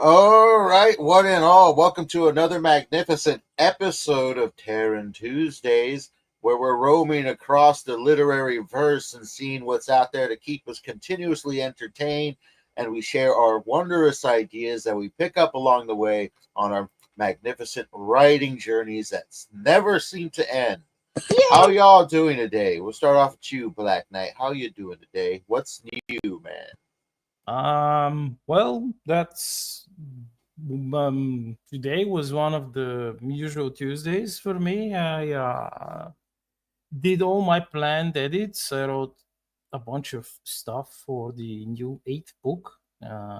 All right, one and all, welcome to another magnificent episode of Tarren Tuesdays, where we're roaming across the literary verse and seeing what's out there to keep us continuously entertained, and we share our wondrous ideas that we pick up along the way on our magnificent writing journeys that never seem to end. How Yay! y'all doing today? We'll start off with you, Black Knight. How you doing today? What's new, man? Well, that's today was one of the usual Tuesdays for me. I did all my planned edits. I wrote a bunch of stuff for the new eighth book,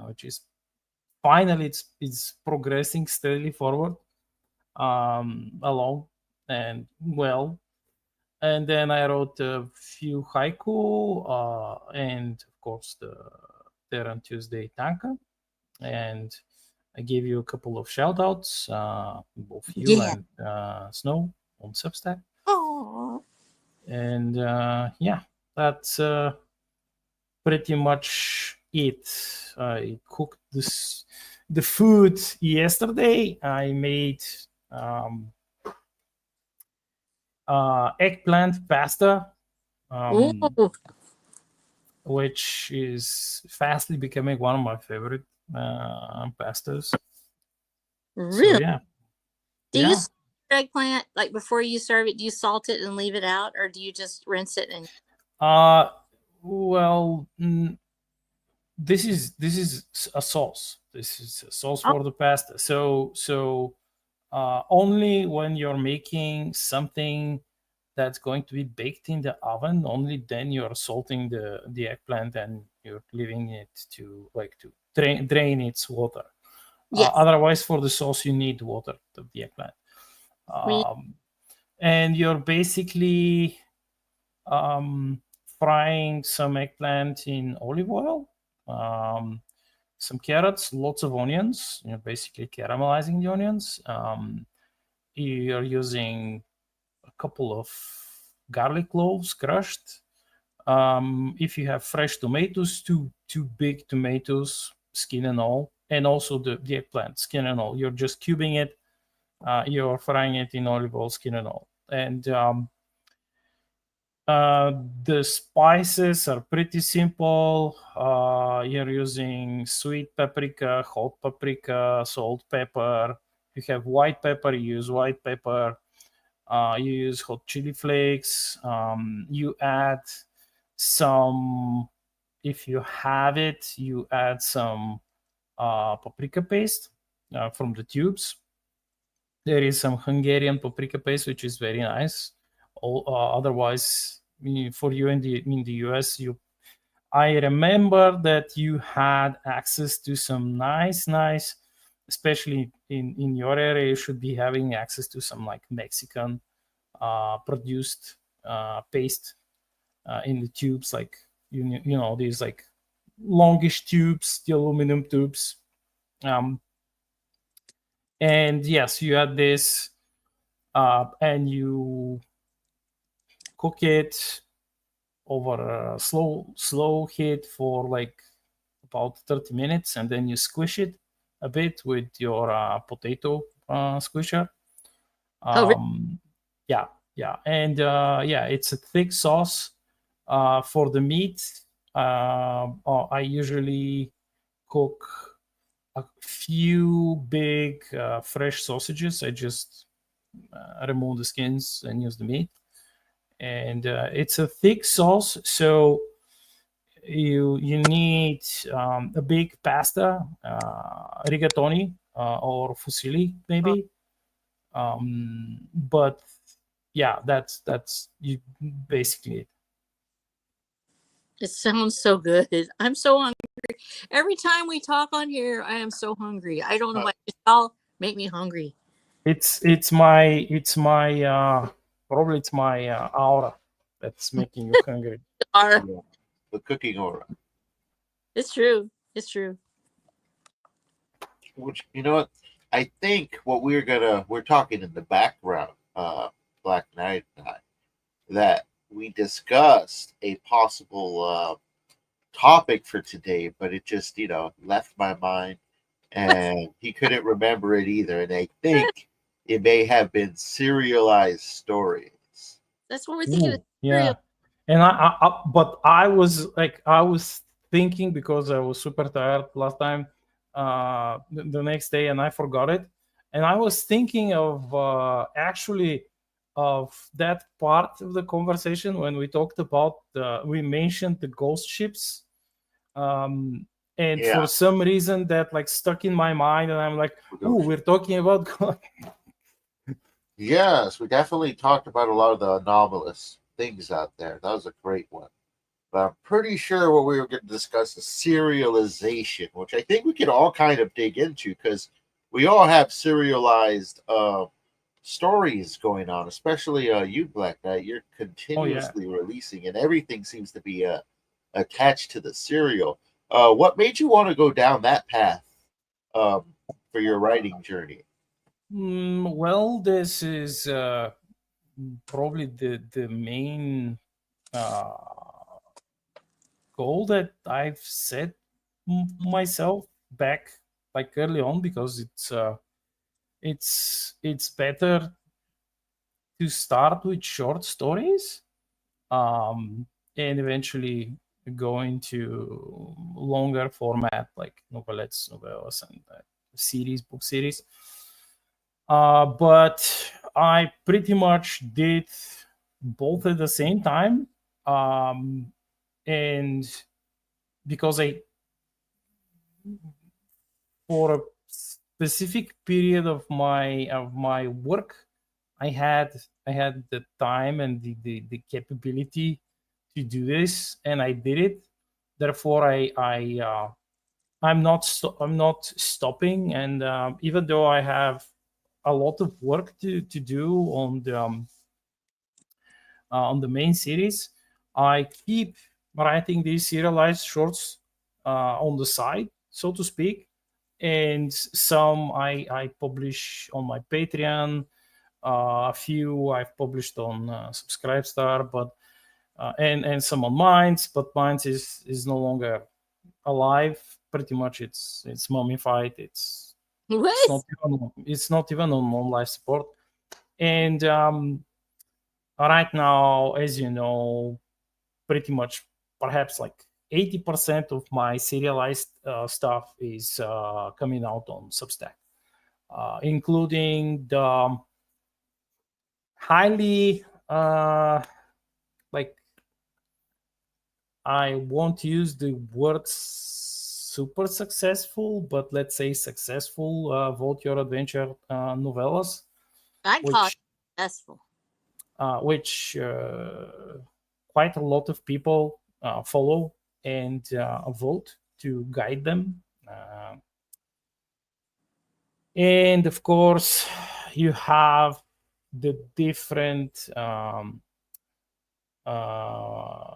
which is finally it's progressing steadily forward, along and well. And then I wrote a few haiku, and of course the Tarren Tuesday tanka. And I gave you a couple of shout outs, both you Yeah. and Snow on Substack. Oh. And yeah, that's pretty much it. I cooked the food yesterday. I made um, eggplant pasta, Ooh, which is fastly becoming one of my favorite pastas. So really? yeah, Do you yeah. salt your eggplant like before you serve it? Do you salt it and leave it out, or do you just rinse it and? Uh, well, this is a sauce. This is a sauce Oh, for the pasta. So only when you're making something that's going to be baked in the oven, only then you're salting the eggplant and you're leaving it to drain its water. yes. Otherwise, for the sauce, you need water of the eggplant. Me. Um, and you're basically um, frying some eggplant in olive oil, um, some carrots, lots of onions. You're basically caramelizing the onions. You're using a couple of garlic cloves crushed. If you have fresh tomatoes, two big tomatoes, skin and all, and also the eggplant, skin and all. You're just cubing it. You're frying it in olive oil, skin and all. And the spices are pretty simple. You're using sweet paprika, hot paprika, salt, pepper. If you have white pepper, you use white pepper. You use hot chili flakes. You add some, if you have it, you add some paprika paste from the tubes. There is some Hungarian paprika paste, which is very nice. Otherwise, for you in the US, I remember that you had access to some nice, especially in your area. You should be having access to some like Mexican produced paste in the tubes, like these like longish tubes, the aluminum tubes. Um, and yes, you add this, and you cook it over a slow heat for like about 30 minutes, and then you squish it a bit with your potato squisher. Oh, really? um, yeah, yeah, and yeah, it's a thick sauce. For the meat, I usually cook a few big fresh sausages. I just remove the skins and use the meat, and it's a thick sauce, so you need a big pasta, rigatoni or fusilli maybe. But yeah, that's you basically it. It sounds so good. I'm so hungry. Every time we talk on here, I am so hungry. I don't know why. Y'all make me hungry. It's my probably it's my aura that's making you hungry. Are Yeah, the cooking aura. it's true. It's true. Which you know what? I think what we're talking in the background, Black Knight and I, that we discussed a possible topic for today, but it just left my mind, and he couldn't remember it either. And I think it may have been serialized stories. That's what we're thinking of. Yeah. And but I was thinking, because I was super tired last time, the next day, and I forgot it. And I was thinking of actually of that part of the conversation when we talked about we mentioned the ghost ships, and Yeah. for some reason that like stuck in my mind, and I'm like, "Ooh, we're talking about." Yes, we definitely talked about a lot of the anomalous things out there. That was a great one. But I'm pretty sure what we were going to discuss is serialization, which I think we could all kind of dig into because we all have serialized stories going on, especially you, Black Knight. You're continuously releasing, and everything seems to be attached to the serial. What made you want to go down that path um, for your writing journey? Well, this is probably the main uh, goal that I've set myself back like early on, because it's better to start with short stories, and eventually go into longer format like novelettes, novellas, and book series. But I pretty much did both at the same time, and because I, for a specific period of my work, I had the time and the capability to do this, and I did it. Therefore, I'm not stopping, and even though I have a lot of work to do on the main series, I keep writing these serialized shorts on the side, so to speak, and some I publish on my Patreon. A few I've published on Subscribestar, but and some on Minds, but Minds is no longer alive. Pretty much, it's mummified. It's not even on life support. And right now, as you know, pretty much perhaps like 80% of my serialized stuff is coming out on Substack, including the highly like, I won't use the word super successful, but let's say successful Vote Your Adventure novellas. I call it successful. Which quite a lot of people follow and vote to guide them. And of course, you have the different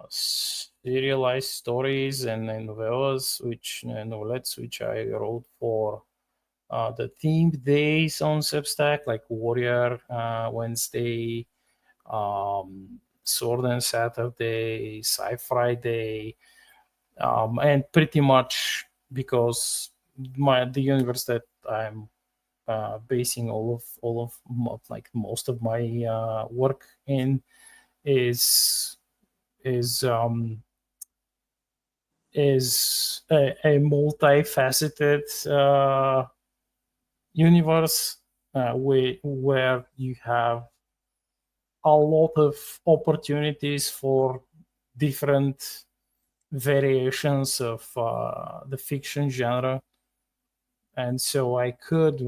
serialized stories and novellas, novelettes, which I wrote for the themed days on Substack, like Warrior Wednesday, Sword and Saturday, Sci Friday, and pretty much because the universe that I'm basing all of like most of my work in is a multifaceted universe where you have a lot of opportunities for different variations of the fiction genre. And so I could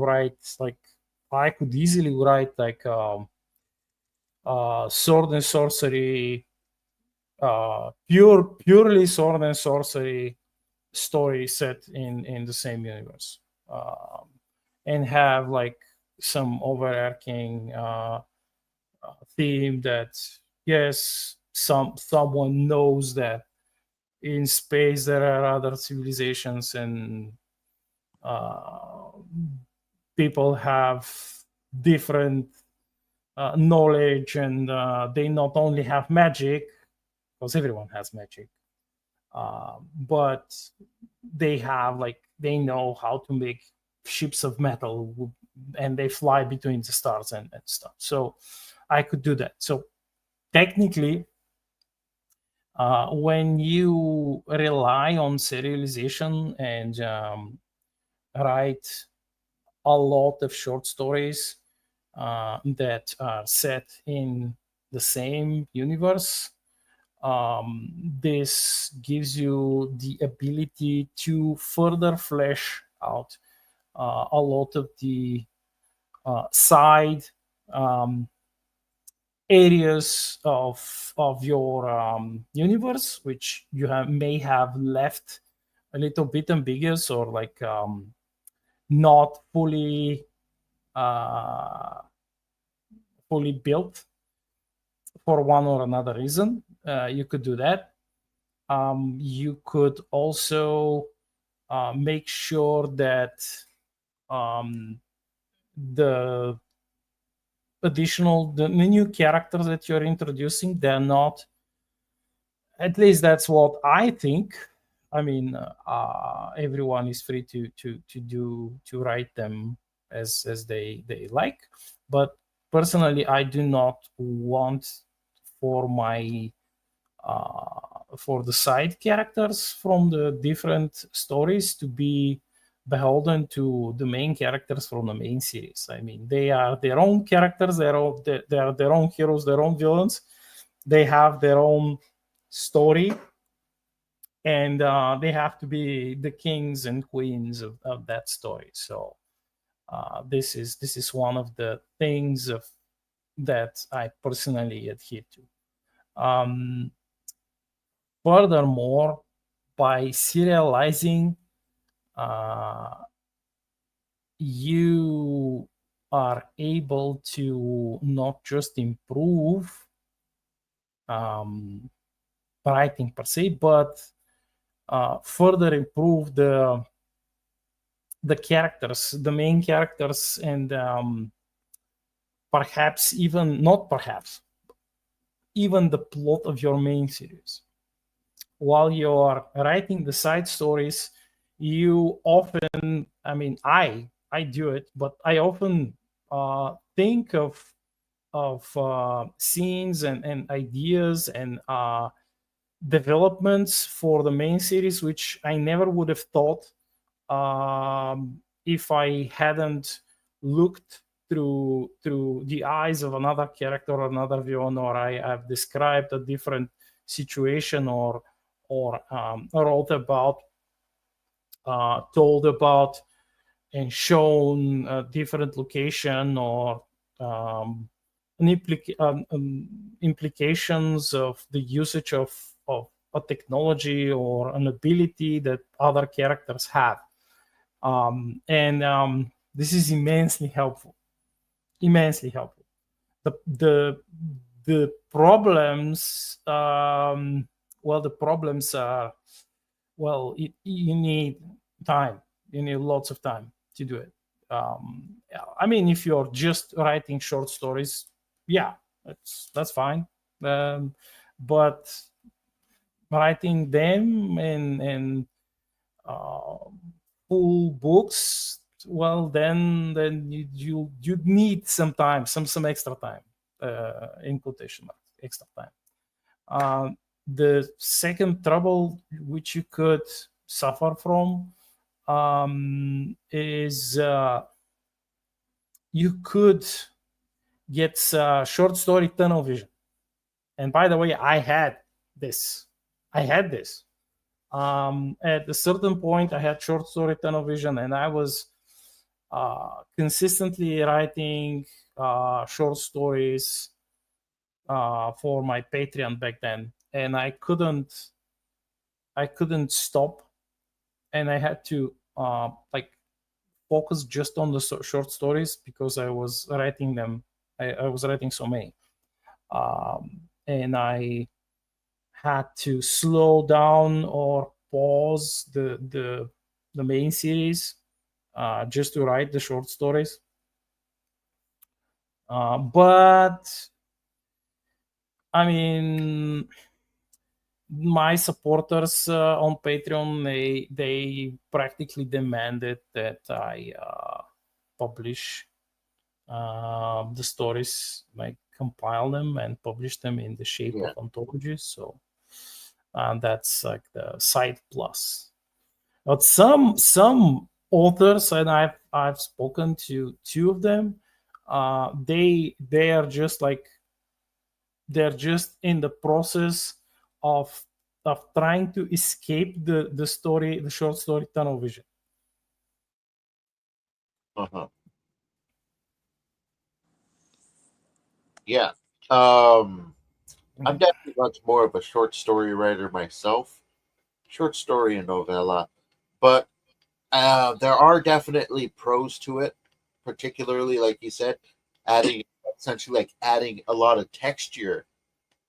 easily write like sword and sorcery, purely sword and sorcery story set in the same universe, and have like some overarching theme that, yes, someone knows that in space there are other civilizations, and people have different knowledge, and they not only have magic, because everyone has magic, but they know how to make ships of metal, and they fly between the stars and stuff. So I could do that. So technically, when you rely on serialization and write a lot of short stories that are set in the same universe, this gives you the ability to further flesh out a lot of the side areas of your universe, which you may have left a little bit ambiguous, or like not fully built for one or another reason. You could do that. You could also make sure that the the new characters that you're introducing, they're not, at least that's what I think. I mean, everyone is free to write them as they like, but personally, I do not want for my for the side characters from the different stories to be beholden to the main characters from the main series. I mean, they are their own characters, they are their own heroes, their own villains. They have their own story, and they have to be the kings and queens of that story. So this is one of the things that I personally adhere to. Furthermore, by serializing, you are able to not just improve writing per se, but further improve the characters, the main characters, and perhaps even not perhaps even the plot of your main series. While you're writing the side stories, you often, I mean, I do it, but I often think of scenes and ideas and developments for the main series, which I never would have thought if I hadn't looked through the eyes of another character or another villain, or I have described a different situation, or wrote about, told about, and shown a different location, or implications of the usage of a technology or an ability that other characters have. And this is immensely helpful. Immensely helpful. The problems, the problems are, you need time. You need lots of time to do it. I mean, if you're just writing short stories, yeah, that's fine. But writing them and full books, well, then you need some time, some extra time, in quotation marks, extra time. The second trouble which you could suffer from is you could get short story tunnel vision. And by the way, I had this. At a certain point, I had short story tunnel vision, and I was consistently writing short stories for my Patreon back then, and I couldn't stop, and I had to focus just on the short stories because I was writing them. I was writing so many, and I had to slow down or pause the main series just to write the short stories. But I mean, my supporters on Patreon, they practically demanded that I publish the stories, like compile them and publish them in the shape of anthologies. So that's like the side plus. But some authors, and I've spoken to two of them, they are just like, they're just in the process of trying to escape the story, the short story tunnel vision. Yeah. I'm definitely much more of a short story writer myself, short story and novella, but there are definitely pros to it, particularly like you said, essentially like adding a lot of texture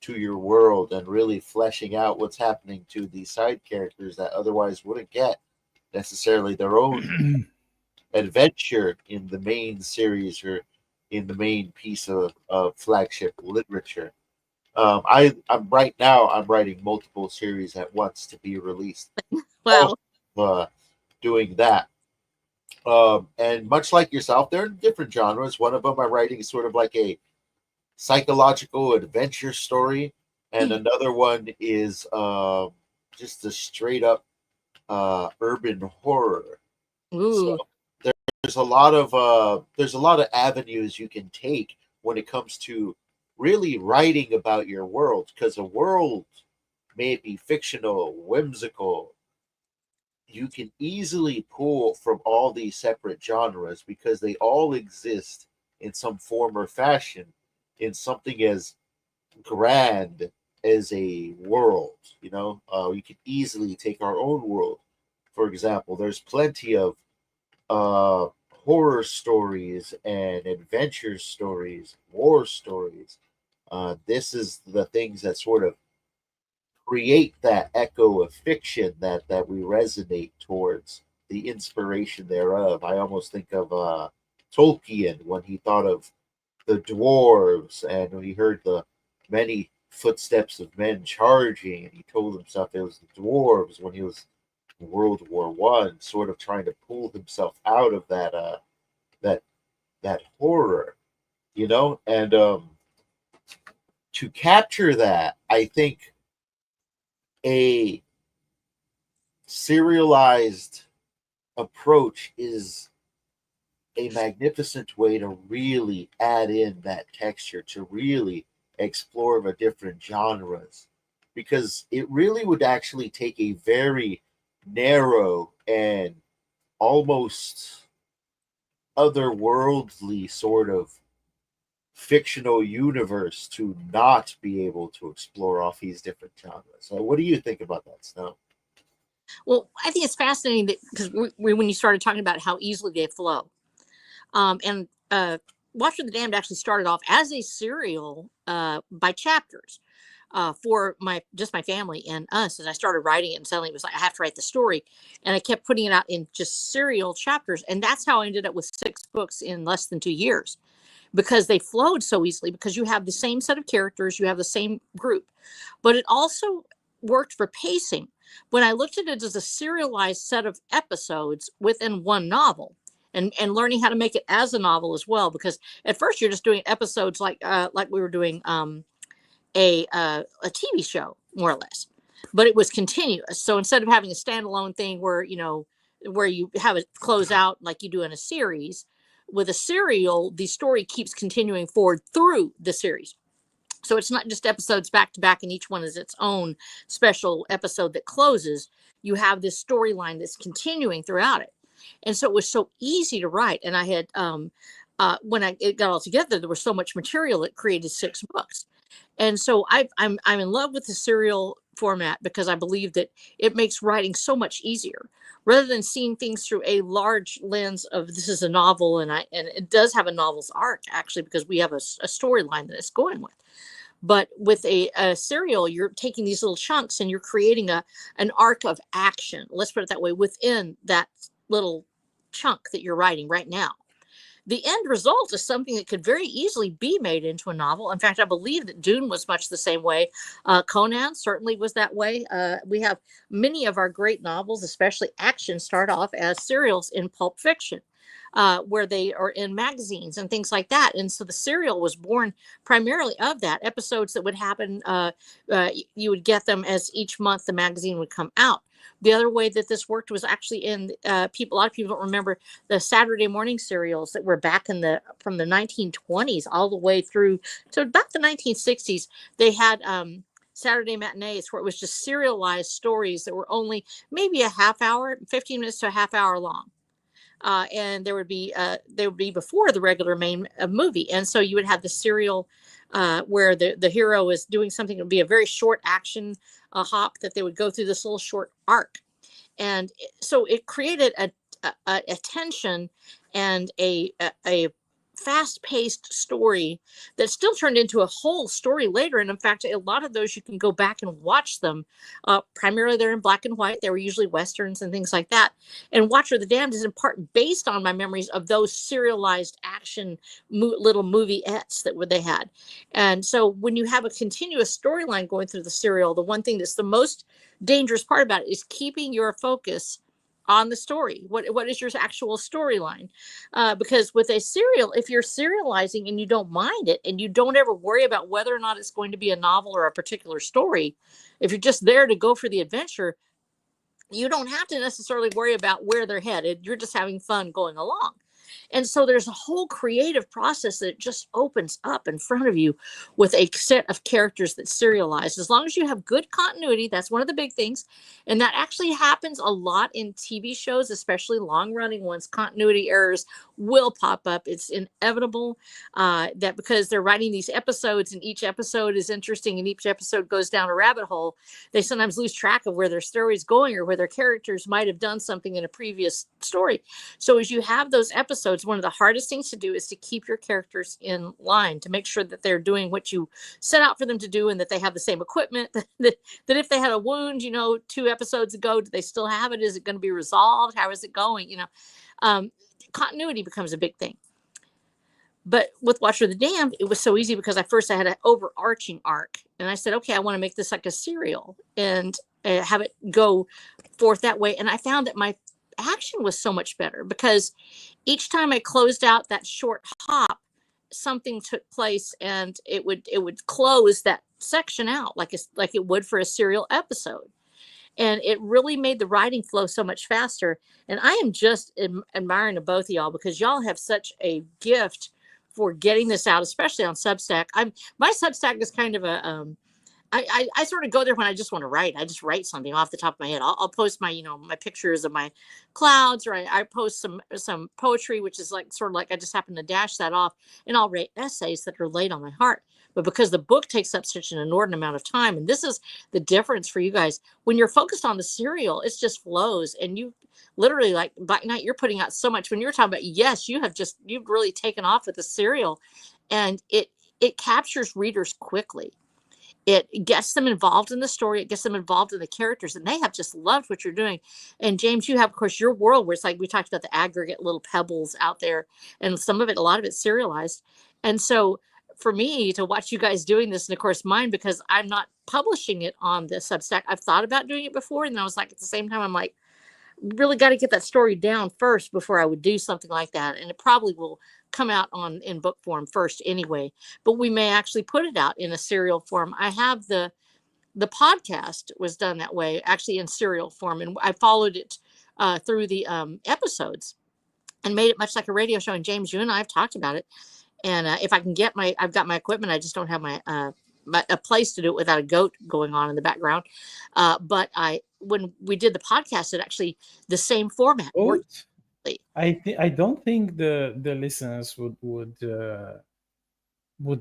to your world and really fleshing out what's happening to these side characters that otherwise wouldn't get necessarily their own adventure in the main series or in the main piece of flagship literature. I'm right now. I'm writing multiple series at once to be released. Wow. Doing that, and much like yourself, they're in different genres. One of them I'm writing is sort of like a psychological adventure story, and another one is just a straight up urban horror. Ooh. So there's a lot of avenues you can take when it comes to really writing about your world, because a world may be fictional, whimsical. You can easily pull from all these separate genres because they all exist in some form or fashion in something as grand as a world. We could easily take our own world. For example, there's plenty of uh, horror stories and adventure stories, war stories. This is the things that sort of create that echo of fiction that we resonate towards the inspiration thereof. I almost think of Tolkien when he thought of the dwarves and when he heard the many footsteps of men charging, and he told himself it was the dwarves when he was in World War I, sort of trying to pull himself out of that that horror, and to capture that, I think a serialized approach is a magnificent way to really add in that texture, to really explore the different genres, because it really would actually take a very narrow and almost otherworldly sort of fictional universe to not be able to explore off these different genres. So what do you think about that, Snow? Well, I think it's fascinating that because when you started talking about how easily they flow, and Watch for the Damned actually started off as a serial by chapters for my family and us. And I started writing it, and suddenly it was like I have to write the story, and I kept putting it out in just serial chapters, and that's how I ended up with 6 books in less than 2 years because they flowed so easily because you have the same set of characters, you have the same group, but it also worked for pacing. When I looked at it as a serialized set of episodes within one novel, and learning how to make it as a novel as well, because at first you're just doing episodes like we were doing a TV show more or less, but it was continuous. So instead of having a standalone thing where where you have it close out like you do in a series, with a serial, the story keeps continuing forward through the series. So it's not just episodes back to back and each one is its own special episode that closes. You have this storyline that's continuing throughout it. And so it was so easy to write. And I had when it got all together, there was so much material that created 6 books. And so I'm in love with the serial format because I believe that it makes writing so much easier rather than seeing things through a large lens of this is a novel, and it does have a novel's arc actually because we have a storyline that it's going with. But with a serial, you're taking these little chunks and you're creating an arc of action. Let's put it that way within that little chunk that you're writing right now. the end result is something that could very easily be made into a novel. In fact, I believe that Dune was much the same way. Conan certainly was that way. We have many of our great novels, especially action, start off as serials in pulp fiction. Where they are in magazines and things like that. And so the serial was born primarily of that. Episodes that would happen, you would get them as each month the magazine would come out. The other way that this worked was actually in people. A lot of people don't remember the Saturday morning serials that were back in from the 1920s all the way through to about the 1960s. They had Saturday matinees where it was just serialized stories that were only maybe a half hour, 15 minutes to a half hour long. And they would be before the regular main movie, and so you would have the serial where the hero is doing something. It would be a very short action hop that they would go through this little short arc, and so it created a tension and a fast-paced story that still turned into a whole story later. And in fact, a lot of those you can go back and watch them. Primarily they're in black and white. They were usually westerns and things like that. And Watcher of the Damned is in part based on my memories of those serialized action little movie-ettes that they had. And so when you have a continuous storyline going through the serial, the one thing that's the most dangerous part about it is keeping your focus on the story. What is your actual storyline? Because with a serial, if you're serializing and you don't mind it and you don't ever worry about whether or not it's going to be a novel or a particular story, if you're just there to go for the adventure, you don't have to necessarily worry about where they're headed. You're just having fun going along. And so there's a whole creative process that just opens up in front of you with a set of characters that's serialized. As long as you have good continuity, that's one of the big things. And that actually happens a lot in TV shows, especially long-running ones. Continuity errors will pop up. It's inevitable that because they're writing these episodes and each episode is interesting and each episode goes down a rabbit hole, they sometimes lose track of where their story is going or where their characters might have done something in a previous story. So as you have those episodes, one of the hardest things to do is to keep your characters in line, to make sure that they're doing what you set out for them to do and that they have the same equipment, that if they had a wound, 2 episodes ago, do they still have it? Is it going to be resolved? How is it going? Continuity becomes a big thing. But with Watcher of the Damned, it was so easy because I had an overarching arc. And I said, okay, I want to make this like a serial and have it go forth that way. And I found that my action was so much better because each time I closed out that short hop, something took place and it would close that section out like it would for a serial episode. And it really made the writing flow so much faster. And I am just admiring of both of y'all because y'all have such a gift for getting this out, especially on Substack. My Substack is kind of a I sort of go there when I just want to write. I just write something off the top of my head. I'll post my my pictures of my clouds, or I post some poetry, which is sort of like I just happen to dash that off, and I'll write essays that are laid on my heart. But because the book takes up such an inordinate amount of time, and this is the difference for you guys, when you're focused on the serial, it just flows, and you literally like Black Knight, you're putting out so much. When you're talking about, yes, you've really taken off with the serial, and it captures readers quickly. It gets them involved in the story. It gets them involved in the characters, and they have just loved what you're doing. And James, you have, of course, your world where it's like we talked about the aggregate little pebbles out there, and a lot of it's serialized. And so for me to watch you guys doing this, and of course mine, because I'm not publishing it on the Substack, I've thought about doing it before, and I was like, at the same time, I'm like, really got to get that story down first before I would do something like that. And it probably will come out in book form first anyway, but we may actually put it out in a serial form. I have the podcast was done that way, actually in serial form. And I followed it through the episodes and made it much like a radio show. And James, you and I have talked about it. And if I can get I've got my equipment, I just don't have my a place to do it without a goat going on in the background. But when we did the podcast, it actually the same format worked. I don't think the listeners would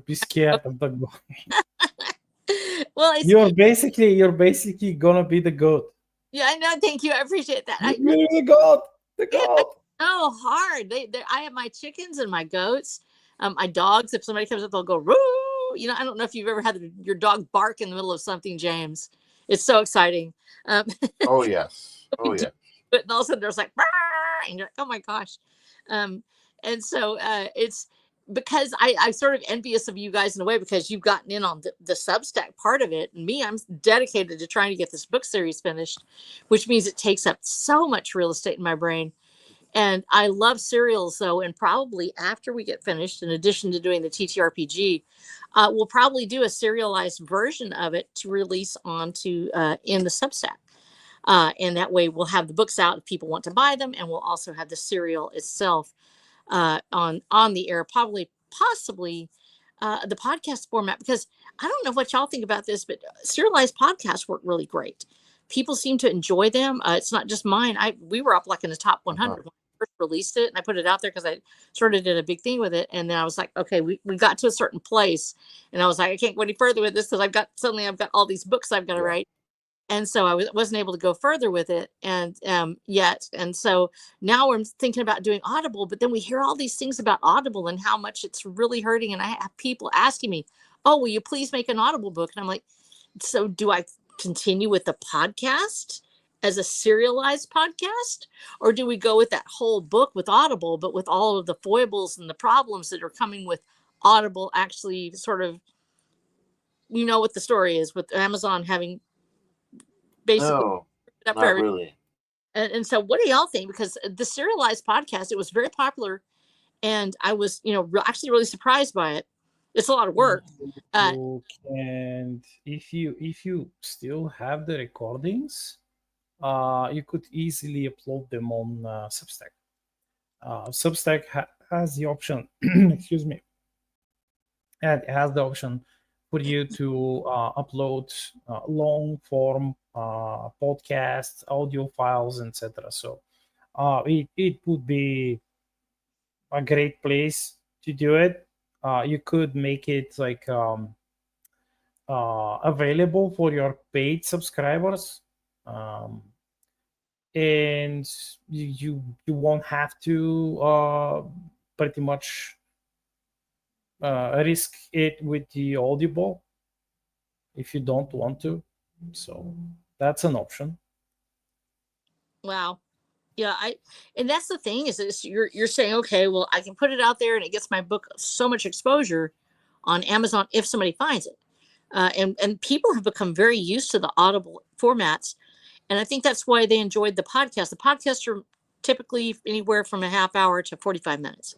be scared of the goat. Well, you're basically gonna be the goat. Yeah, I know. Thank you. I appreciate that. You're the goat. The goat. Oh, hard. I have my chickens and my goats. My dogs. If somebody comes up, they'll go roo. I don't know if you've ever had your dog bark in the middle of something, James. It's so exciting. Oh yes. Oh yeah. But all of a sudden there's like, and you're like, oh my gosh. And so it's because I'm sort of envious of you guys in a way, because you've gotten in on the Substack part of it. And me, I'm dedicated to trying to get this book series finished, which means it takes up so much real estate in my brain. And I love serials, though. And probably after we get finished, in addition to doing the TTRPG, we'll probably do a serialized version of it to release onto in the Substack. And that way we'll have the books out if people want to buy them. And we'll also have the serial itself on the air, probably possibly the podcast format, because I don't know what y'all think about this, but serialized podcasts work really great. People seem to enjoy them. It's not just mine. We were up like in the top 100 when I first released it, and I put it out there because I sort of did a big thing with it. And then I was like, okay, we got to a certain place, and I was like, I can't go any further with this because I've got all these books I've got to write. And so I wasn't able to go further with it and yet. And so now I'm thinking about doing Audible, but then we hear all these things about Audible and how much it's really hurting. And I have people asking me, oh, will you please make an Audible book? And I'm like, so do I continue with the podcast as a serialized podcast, or do we go with that whole book with Audible, but with all of the foibles and the problems that are coming with Audible actually sort of, you know what the story is with Amazon having basically No, up for not everything. really. And so what do y'all think? Because the serialized podcast, it was very popular, and I was, actually really surprised by it. It's a lot of work. You can, if you still have the recordings, you could easily upload them on Substack. Substack has the option, excuse me, and it has the option for you to upload long form podcasts, audio files, etc. So it would be a great place to do it. You could make it like available for your paid subscribers, and you won't have to pretty much risk it with the Audible if you don't want to. So that's an option. Wow. Yeah, and that's the thing is you're saying, okay, well, I can put it out there and it gets my book so much exposure on Amazon if somebody finds it. And people have become very used to the Audible formats. And I think that's why they enjoyed the podcast. The podcasts are typically anywhere from a half hour to 45 minutes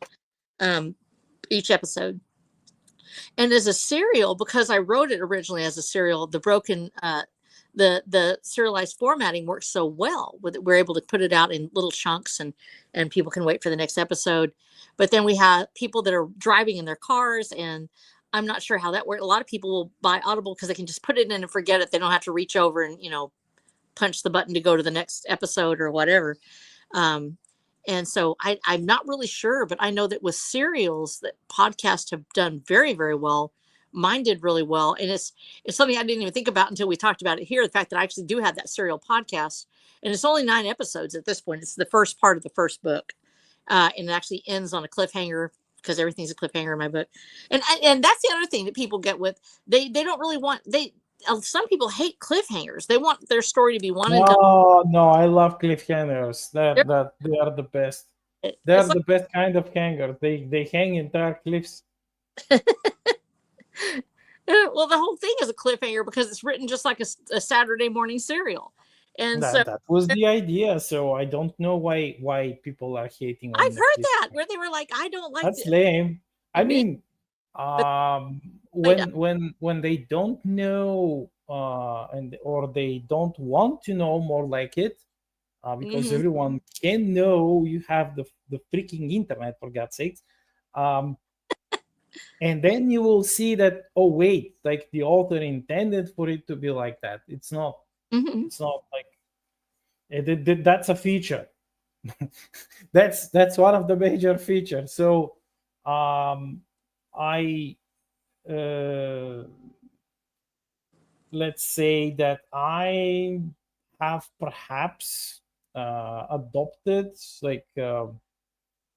each episode. And as a serial, because I wrote it originally as a serial, the serialized formatting works so well with it. We're able to put it out in little chunks, and people can wait for the next episode. But then we have people that are driving in their cars, and I'm not sure how that works. A lot of people will buy Audible because they can just put it in and forget it. They don't have to reach over and punch the button to go to the next episode or whatever. And so I'm not really sure, but I know that with serials that podcasts have done very, very well. Mine did really well. And it's something I didn't even think about until we talked about it here. The fact that I actually do have that serial podcast, and it's only 9 episodes at this point. It's the first part of the first book. And it actually ends on a cliffhanger because everything's a cliffhanger in my book. And that's the other thing that people get with, they don't really want, some people hate cliffhangers. They want their story to be one and done. No, I love cliffhangers. That they are the best. They're the best kind of hanger. They hang entire cliffs. Well, the whole thing is a cliffhanger because it's written just like a Saturday morning serial. And that was the idea. So I don't know why people are hating on I've heard that where they were like, I don't like that's lame. I mean, But when they don't know or they don't want to know more like it, because everyone can know, you have the freaking internet, for God's sakes. And then you will see that, oh wait, like the author intended for it to be like that. It's not. It's not like that's a feature. that's one of the major features. So I let's say that I have perhaps adopted like a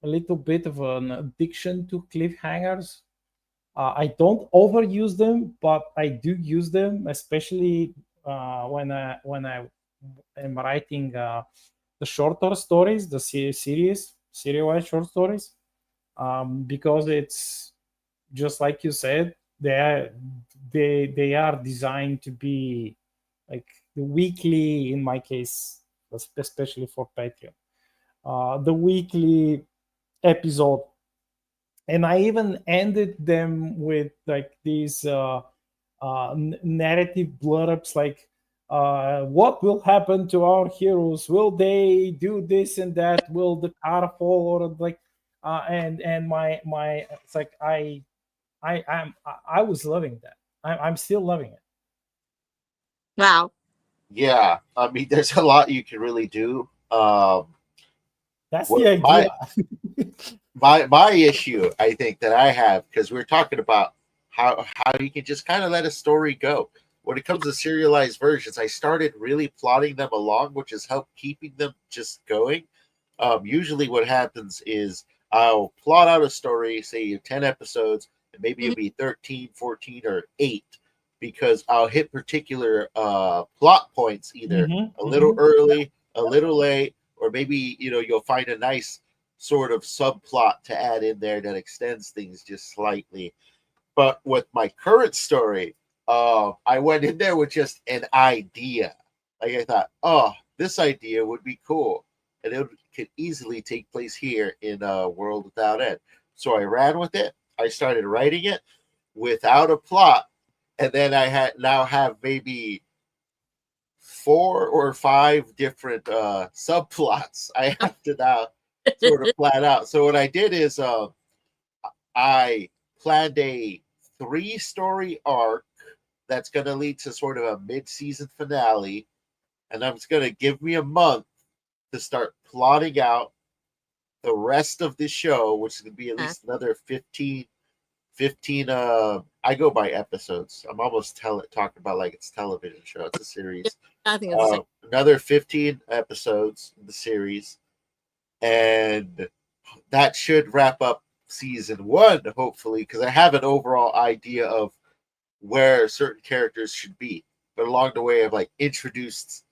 little bit of an addiction to cliffhangers. I don't overuse them, but I do use them, especially when I am writing the shorter stories, the serialized short stories. because it's just like you said, they are designed to be like the weekly, in my case, especially for Patreon, the weekly episode. And I even ended them with like these narrative blurbs, like what will happen to our heroes? Will they do this and that? Will the car fall? Or like and my it's like I was loving that. I'm still loving it. Wow. Yeah, I mean, there's a lot you can really do. That's What the idea. my issue, I think, that I have, because we're talking about how you can just kind of let a story go. When it comes to serialized versions, I started really plotting them along, which has helped keeping them just going. Usually, what happens is I'll plot out a story, say 10 episodes, and maybe Mhm. it'll be 13, 14, or 8, because I'll hit particular plot points either Hmm, a little hmm. early, a little late, or maybe you'll find a nice sort of subplot to add in there that extends things just slightly. But with my current story, I went in there with just an idea. Like, I thought, oh, this idea would be cool, and could easily take place here in World Without End. So I ran with it. I started writing it without a plot, and then I had now have maybe 4 or 5 different subplots I have to now sort of plan out. So what I did is I planned a 3-story arc that's going to lead to sort of a mid-season finale, and I'm going to give me a month to start plotting out the rest of the show, which is going to be at Uh, least another 15. I go by episodes. I'm almost talking about like it's a television show. It's a yeah, series. I think it's the same. Another 15 episodes in the series, and that should wrap up season 1, hopefully, because I have an overall idea of where certain characters should be. But along the way, I've like introduced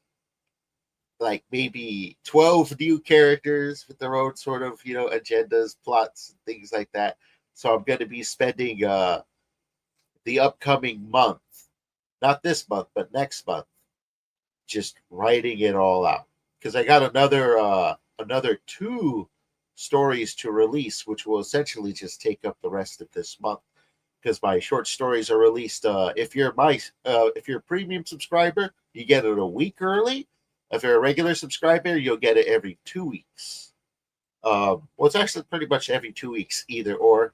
like maybe 12 new characters with their own sort of agendas, plots, things like that. So I'm going to be spending the upcoming month, not this month, but next month, just writing it all out, because I got another 2 stories to release, which will essentially just take up the rest of this month. Because my short stories are released. If you're a premium subscriber, you get it a week early. If you're a regular subscriber, you'll get it every 2 weeks. Well, it's actually pretty much every 2 weeks, either or.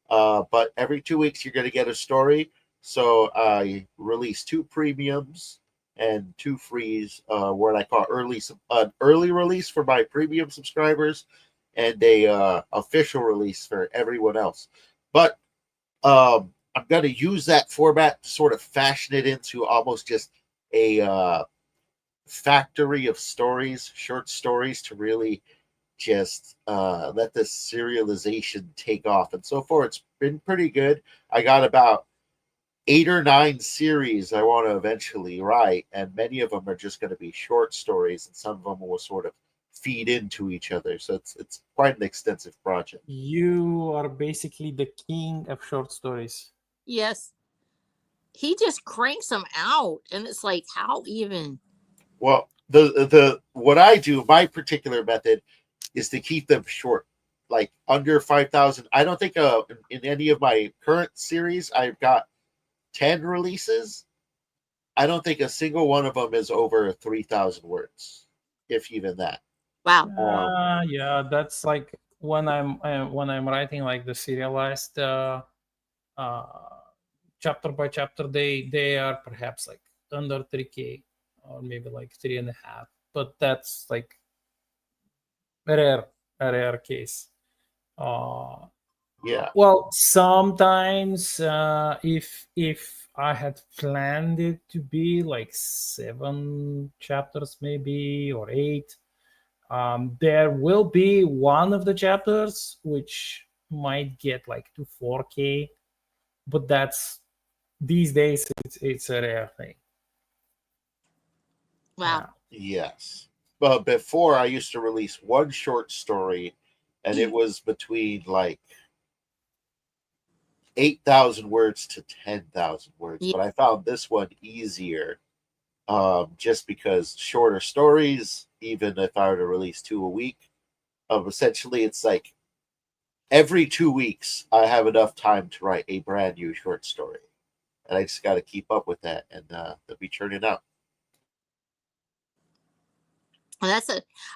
But every 2 weeks, you're going to get a story. So I release 2 premiums and 2 frees. What I call early release for my premium subscribers, and a official release for everyone else. But I'm going to use that format to sort of fashion it into almost just a factory of stories, short stories, to really just let this serialization take off. And so far, it's been pretty good. I got about 8 or 9 series I want to eventually write, and many of them are just going to be short stories, and some of them will sort of feed into each other. So it's quite an extensive project. You are basically the king of short stories. Yes. He just cranks them out, and it's like, how even? Well, the what I do, my particular method, is to keep them short, like under 5,000. I don't think in any of my current series I've got 10 releases. I don't think a single one of them is over 3,000 words, if even that. Wow. Yeah, that's like when I'm writing like the serialized uh, chapter by chapter. They are perhaps like under 3K or maybe like 3.5, but that's like a rare case. Uh, Yeah, well, sometimes if I had planned it to be like 7 chapters, maybe, or 8, there will be one of the chapters which might get like to 4K, but that's these days it's a rare thing. Wow. Yeah. yes. But before, I used to release one short story and it was between like 8,000 words to 10,000 words. Yeah. But I found this one easier, just because shorter stories, even if I were to release 2 a week, essentially it's like every 2 weeks I have enough time to write a brand new short story. And I just got to keep up with that, and they'll be churning out. And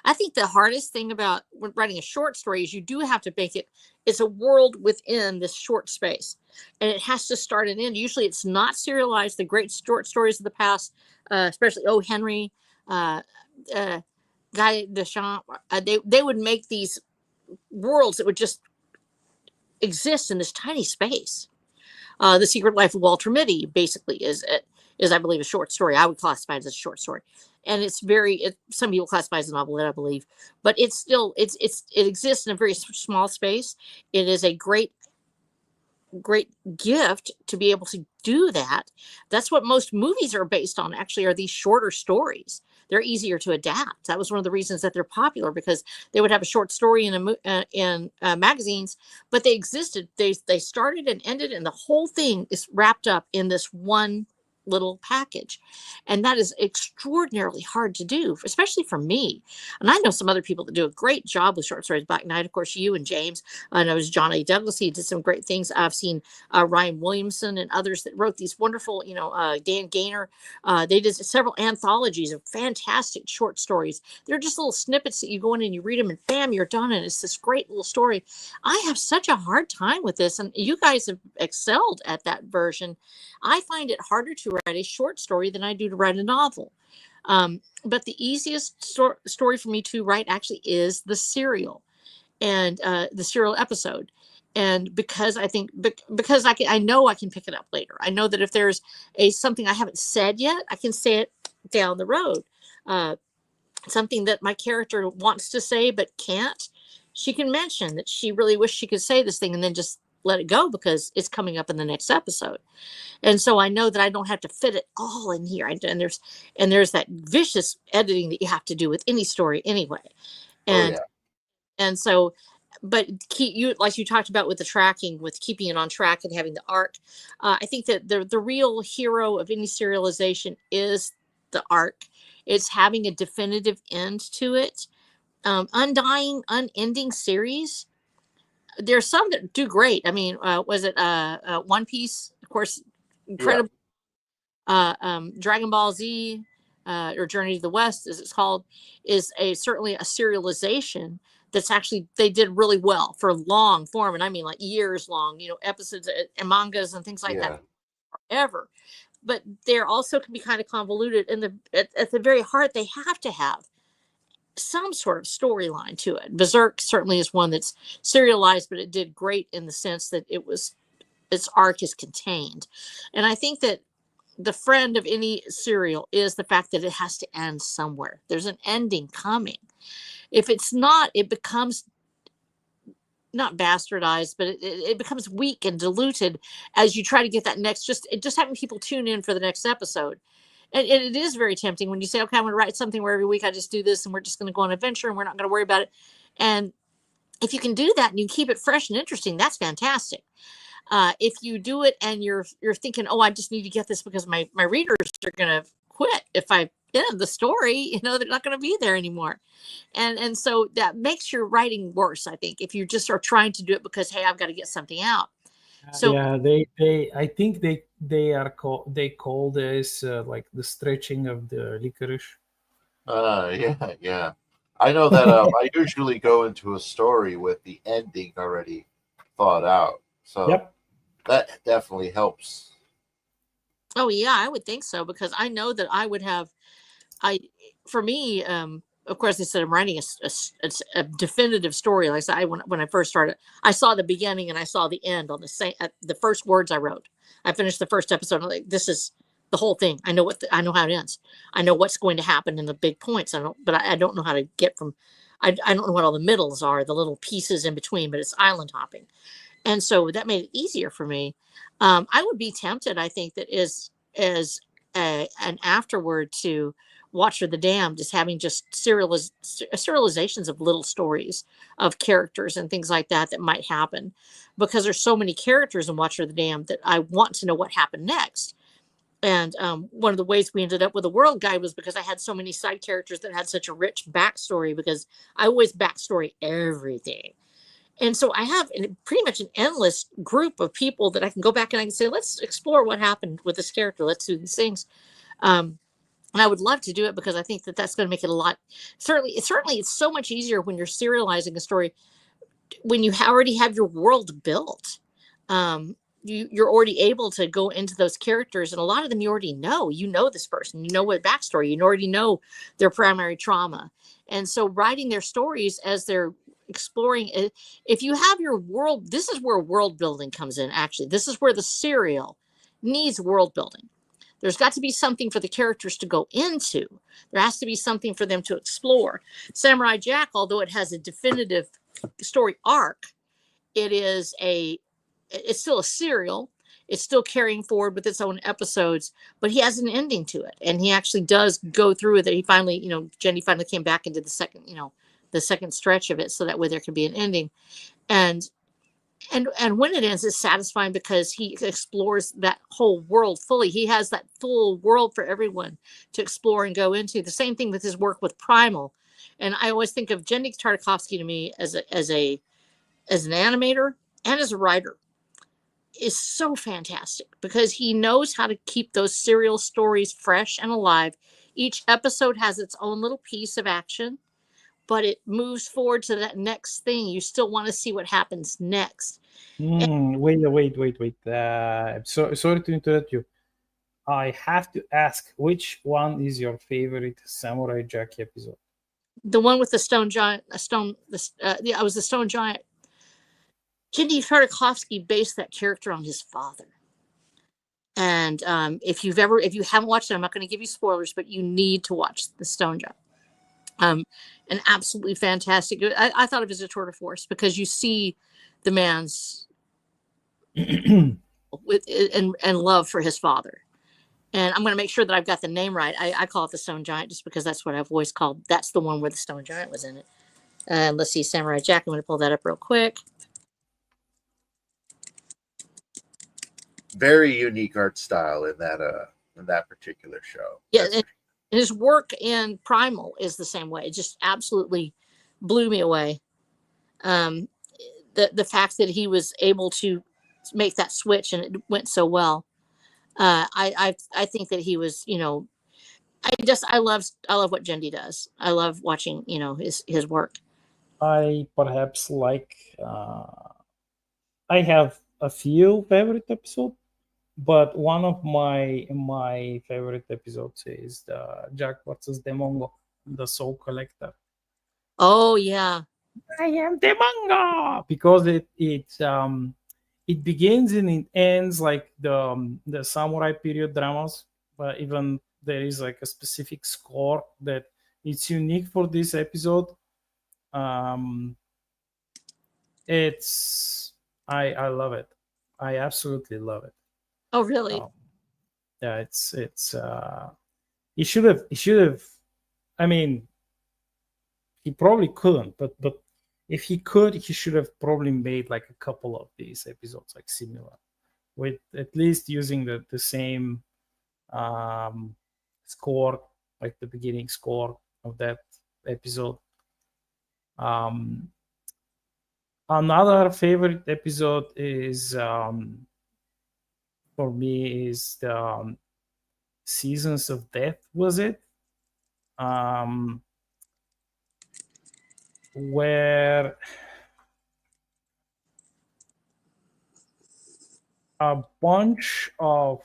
I think the hardest thing about writing a short story is you do have to make it, it's a world within this short space. And it has to start and end. Usually it's not serialized. The great short stories of the past, especially O. Henry, uh, uh, Guy Deschamps, they would make these worlds that would just exist in this tiny space. The Secret Life of Walter Mitty basically is I believe a short story. I would classify it as a short story, and it's some people classify it as a novelette, I believe, but it's still it exists in a very small space. It is a great gift to be able to do that. That's what most movies are based on, actually, are these shorter stories. They're easier to adapt. That was one of the reasons that they're popular, because they would have a short story in magazines, but they existed. They started and ended, and the whole thing is wrapped up in this one little package. And that is extraordinarily hard to do, especially for me. And I know some other people that do a great job with short stories. Black Knight, of course, you and James. I know John A. Douglas. He did some great things. I've seen Ryan Williamson and others that wrote these wonderful, Dan Gaynor. They did several anthologies of fantastic short stories. They're just little snippets that you go in and you read them, and bam, you're done. And it's this great little story. I have such a hard time with this, and you guys have excelled at that version. I find it harder to write a short story than I do to write a novel. But the easiest story for me to write actually is the serial, and the serial episode. And because I think, because I know I can pick it up later. I know that if there's something I haven't said yet, I can say it down the road. Something that my character wants to say but can't, she can mention that she really wished she could say this thing, and then just let it go because it's coming up in the next episode. And so I know that I don't have to fit it all in here. And there's that vicious editing that you have to do with any story anyway. And Oh, yeah. and so, but like you talked about with the tracking, with keeping it on track and having the arc. I think that the real hero of any serialization is the arc. It's having a definitive end to it. Undying, unending series. There's some that do great. I mean, was it One Piece? Of course, Yeah. incredible. Dragon Ball Z, or Journey to the West, as it's called, is certainly a serialization that's actually, they did really well for long form, and I mean like years long, episodes and mangas and things like that Yeah. forever. But they're also can be kind of convoluted, and at the very heart, they have to have some sort of storyline to it. Berserk certainly is one that's serialized, but it did great in the sense that its arc is contained. And I think that the friend of any serial is the fact that it has to end somewhere. There's an ending coming. If it's not, it becomes not bastardized, but it becomes weak and diluted as you try to get that next, just having people tune in for the next episode. And it is very tempting when you say, okay, I'm going to write something where every week I just do this, and we're just going to go on an adventure, and we're not going to worry about it. And if you can do that and you keep it fresh and interesting, that's fantastic. If you do it and you're thinking, oh, I just need to get this because my readers are going to quit if I end the story, they're not going to be there anymore. And so that makes your writing worse, I think, if you just are trying to do it because, hey, I've got to get something out. So Yeah, they I think they call this like the stretching of the licorice. Yeah, yeah. I know that I usually go into a story with the ending already thought out. So Yep. that definitely helps. oh yeah, I would think so, because I know that I would have, for me, of course, I said I'm writing a definitive story. Like I said, when I first started, I saw the beginning and I saw the end on the same, the first words I wrote. I finished the first episode. I'm like, this is the whole thing. I know I know how it ends. I know what's going to happen in the big points. But I don't know how to get from, I don't know what all the middles are, the little pieces in between, but it's island hopping. And so that made it easier for me. I would be tempted, I think, that is as an afterword to Watcher the Damned as having just serializations of little stories of characters and things like that that might happen, because there's so many characters in Watcher the Damned that I want to know what happened next. And one of the ways we ended up with a world guide was because I had so many side characters that had such a rich backstory, because I always backstory everything. And so I have pretty much an endless group of people that I can go back and I can say, let's explore what happened with this character. Let's do these things. And I would love to do it because I think that that's going to make it a lot. Certainly, it's so much easier when you're serializing a story, when you already have your world built. You're already able to go into those characters, and a lot of them you already know. You know this person, you know what backstory, you already know their primary trauma, and so writing their stories as they're exploring. If you have your world, this is where world building comes in. Actually, this is where the serial needs world building. There's got to be something for the characters to go into. There has to be something for them to explore. Samurai Jack, although it has a definitive story arc, it's still a serial. It's still carrying forward with its own episodes, but he has an ending to it, and he actually does go through it. He finally, Jenny finally came back into the second stretch of it, so that way there can be an ending. And when it ends, it's satisfying because he explores that whole world fully. He has that full world for everyone to explore and go into. The same thing with his work with Primal. And I always think of Jenny Tartakovsky to me as an animator and as a writer is so fantastic, because he knows how to keep those serial stories fresh and alive. Each episode has its own little piece of action, but it moves forward to that next thing. You still want to see what happens next. Wait. Sorry to interrupt you. I have to ask, which one is your favorite Samurai Jack episode? The one with the stone giant, I was the stone giant. Jenny Tartakovsky based that character on his father. And if you haven't watched it, I'm not going to give you spoilers, but you need to watch the Stone Giant. And absolutely fantastic. I thought of it as a tour de force, because you see the man's and love for his father. And I'm going to make sure that I've got the name right. I call it the Stone Giant just because that's what I've always called. That's the one where the Stone Giant was in it. Let's see, Samurai Jack. I'm going to pull that up real quick. Very unique art style in that particular show. Yeah, and his work in Primal is the same way. It just absolutely blew me away. The fact that he was able to make that switch and it went so well. I think that he was, I love what Jendi does. I love watching, his work. I perhaps I have a few favorite episodes, but one of my favorite episodes is the Jack versus Demongo, the Soul Collector. Oh yeah, I am Demongo, because it begins and it ends like the samurai period dramas, but even there is like a specific score that it's unique for this episode. It's I love it. I absolutely love it. Oh really? Yeah, it's he should have. I mean, he probably couldn't, but if he could, he should have probably made like a couple of these episodes like similar, with at least using the same score, like the beginning score of that episode. Another favorite episode is for me is the Seasons of Death. Was it? Where a bunch of,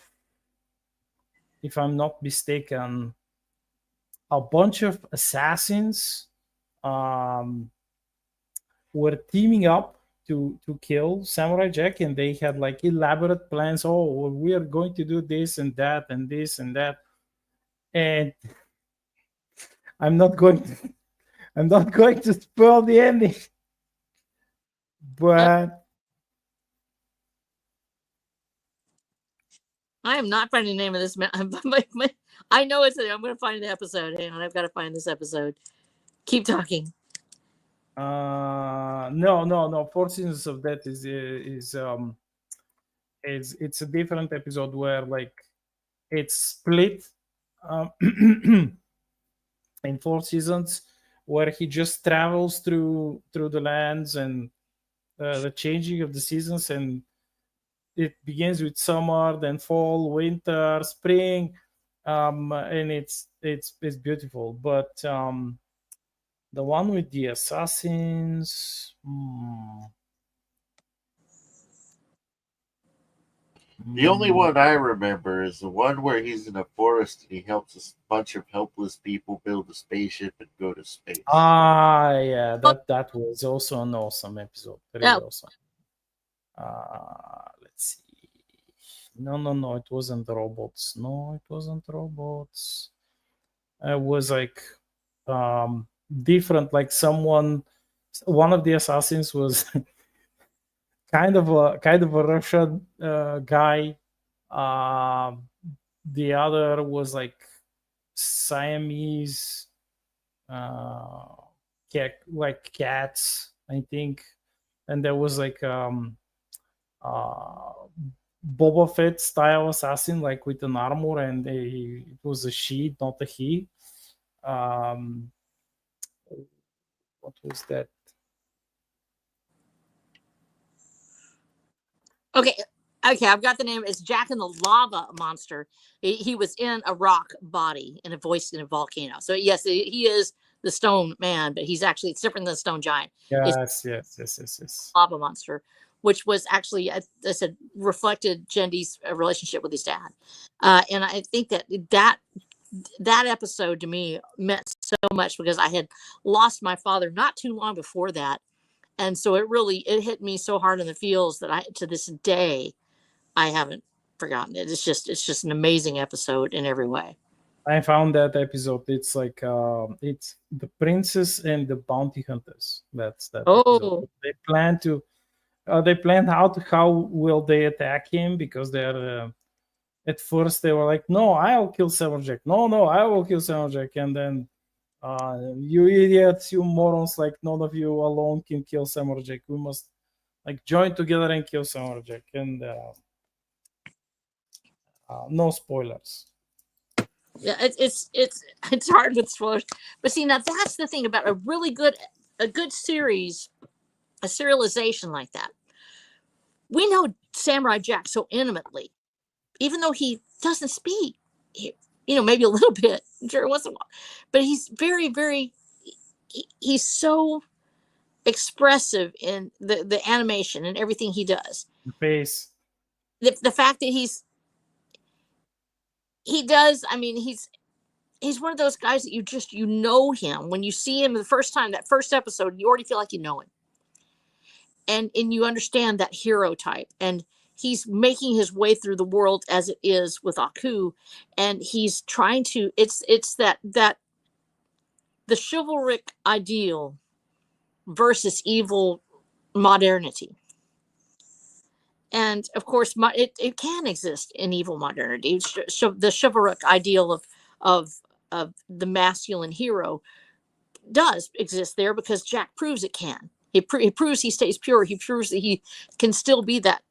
if I'm not mistaken, a bunch of assassins were teaming up to kill Samurai Jack, and they had like elaborate plans. Oh, well, we are going to do this and that and this and that. And I'm not going to spoil the ending, but I am not finding the name of this. I know it's. I'm going to find the episode. Hang on, I've got to find this episode. Keep talking. No. 4 seasons of that it's a different episode where like it's split um, in 4 seasons, where he just travels through the lands and the changing of the seasons, and it begins with summer, then fall, winter, spring, and it's beautiful. But the one with the assassins. The only one I remember is the one where he's in a forest and he helps a bunch of helpless people build a spaceship and go to space. Yeah, that was also an awesome episode. Very awesome. Let's see. No, it wasn't robots. No, it wasn't robots. It was like different. Like one of the assassins was kind of a Russian guy. The other was like Siamese, like cats, I think. And there was like Boba Fett style assassin, like with an armor, and it was a she, not a he. What was that? Okay, I've got the name. It's Jack and the Lava Monster. He was in a rock body and a voice in a volcano. So yes, he is the Stone Man, but he's actually, it's different than the Stone Giant. Yes. Lava Monster, which was actually, I said, reflected Jendy's relationship with his dad, and I think that episode to me meant so much because I had lost my father not too long before that. And so it hit me so hard in the feels that to this day, I haven't forgotten it. It's just an amazing episode in every way. I found that episode. It's like it's the princess and the bounty hunters. That's that episode. They planned out how will they attack him, because they're at first they were like, no, I'll kill Samurai. No, I will kill Samurai. And then you idiots, you morons, like none of you alone can kill Samurai. We must like join together and kill Samurai. And no spoilers. Yeah, it's hard with spoilers, but see, now that's the thing about a good series, a serialization like that. We know Samurai Jack so intimately, even though he doesn't speak, maybe a little bit, sure, once in a while, but he's very, very, he's so expressive in the animation and everything he does. The face. The fact that he does, I mean, he's one of those guys that you know him. When you see him the first time, that first episode, you already feel like you know him. And you understand that hero type. And he's making his way through the world as it is with Aku. And he's trying to, it's that the chivalric ideal versus evil modernity. And of course, it can exist in evil modernity. The chivalric ideal of the masculine hero does exist there because Jack proves it can. He proves he stays pure. He proves that he can still be that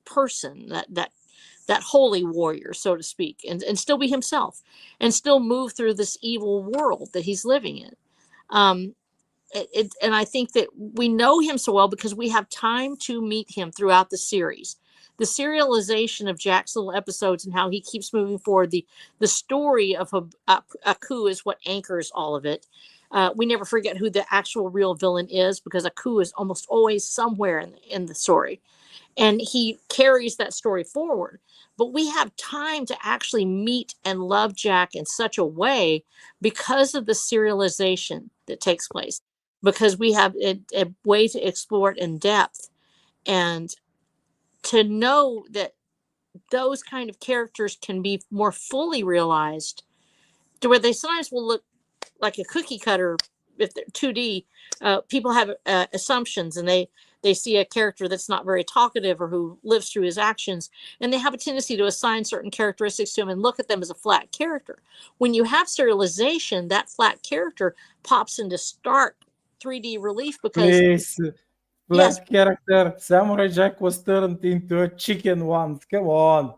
person, that holy warrior, so to speak, and still be himself, and still move through this evil world that he's living in. And I think that we know him so well because we have time to meet him throughout the series. The serialization of Jack's little episodes and how he keeps moving forward. The story of Aku is what anchors all of it. We never forget who the actual real villain is because Aku is almost always somewhere in the story. And he carries that story forward. But we have time to actually meet and love Jack in such a way because of the serialization that takes place. Because we have a way to explore it in depth and to know that those kind of characters can be more fully realized to where they sometimes will look like a cookie cutter if they're 2D, people have assumptions, and they see a character that's not very talkative or who lives through his actions, and they have a tendency to assign certain characteristics to him and look at them as a flat character. When you have serialization, that flat character pops into stark 3D relief because Please, yes, flat character. Samurai Jack was turned into a chicken once. Come on.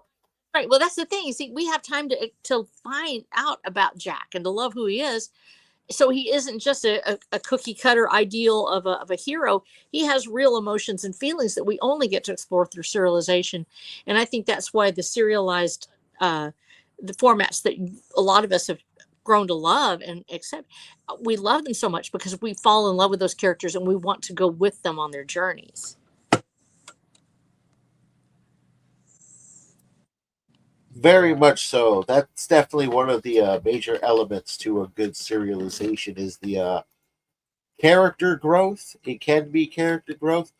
right. Well, that's the thing. You see, we have time to find out about Jack and to love who he is. So he isn't just a cookie cutter ideal of a hero. He has real emotions and feelings that we only get to explore through serialization. And I think that's why the serialized the formats that a lot of us have grown to love and accept, we love them so much because we fall in love with those characters and we want to go with them on their journeys. Very much so. That's definitely one of the major elements to a good serialization is the character growth. It can be character growth.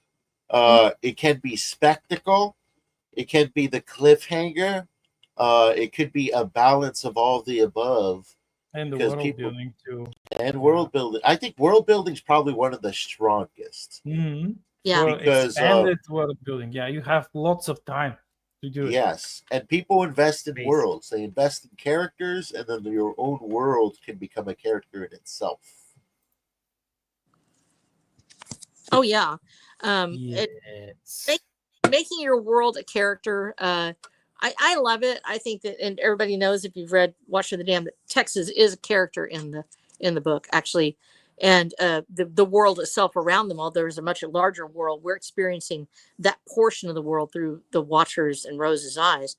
It can be spectacle. It can be the cliffhanger. It could be a balance of all the above. And the Because world people building too. and world building. I think world building is probably one of the strongest. Mm-hmm. Yeah. Well, Because expanded world building. Yeah, you have lots of time to do it. yes, and people invest in Space. worlds. They invest in characters, and then your own world can become a character in itself. Oh yeah. Yes. Making your world a character. I love it. I think that, and everybody knows if you've read Watch of the Dam, that Texas is a character in the book actually, and the world itself around them. Although there's a much larger world, we're experiencing that portion of the world through the Watchers and Rose's eyes,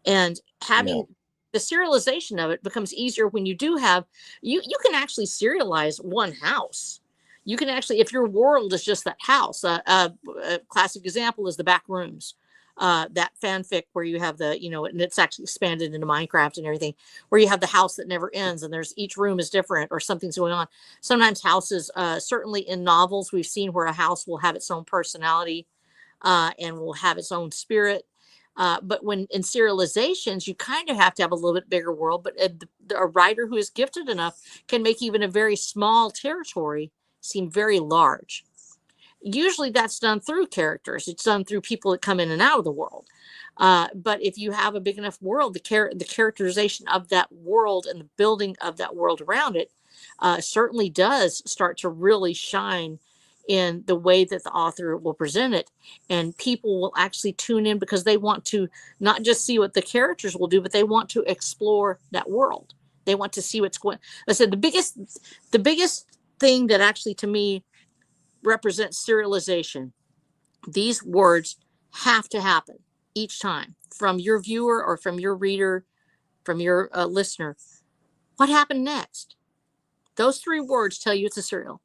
and having the serialization of it becomes easier when you do have you can actually serialize one house. You can actually, if your world is just that house, a classic example is the Back Rooms, that fanfic where you have the, and it's actually expanded into Minecraft and everything, where you have the house that never ends and there's each room is different or something's going on. Sometimes houses, certainly in novels, we've seen where a house will have its own personality and will have its own spirit. But when in serializations, you kind of have to have a little bit bigger world. But a writer who is gifted enough can make even a very small territory seem very large. Usually that's done through characters. It's done through people that come in and out of the world. But if you have a big enough world, the characterization of that world and the building of that world around it certainly does start to really shine in the way that the author will present it. And people will actually tune in because they want to not just see what the characters will do, but they want to explore that world. They want to see what's going. I said the biggest thing that actually to me represents serialization. These words have to happen each time from your viewer or from your reader, from your listener. What happened next? Those three words tell you it's a serial.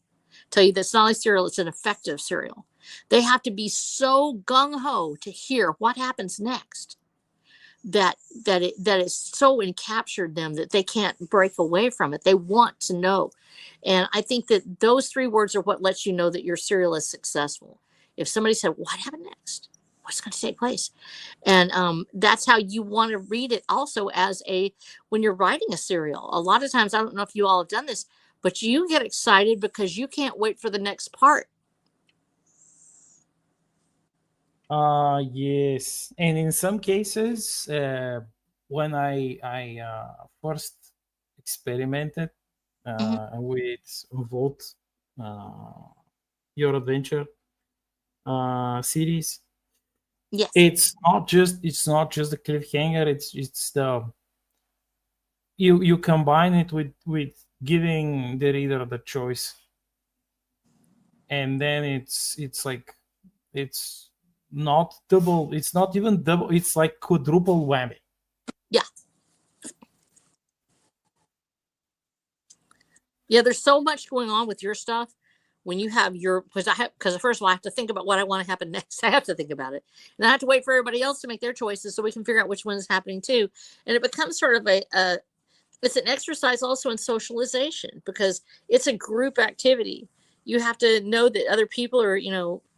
Tell you that's not only serial, it's an effective serial. They have to be so gung-ho to hear what happens next that it so encaptured them that they can't break away from it. They want to know. And I think that those three words are what lets you know that your serial is successful. If somebody said, what happened next? What's going to take place? And that's how you want to read it also when you're writing a serial. A lot of times, I don't know if you all have done this, but you get excited because you can't wait for the next part. Yes, and in some cases, when I first experimented with Vault, Your Adventure series, Yes, it's not just the cliffhanger. It's the you combine it with giving the reader the choice, and then it's like it's not double, it's not even double, it's like quadruple whammy. yeah, there's so much going on with your stuff when you have because first of all I have to think about what I want to happen next. I have to think about it, and I have to wait for everybody else to make their choices so we can figure out which one is happening too. And it becomes sort of it's an exercise also in socialization because it's a group activity. You have to know that other people are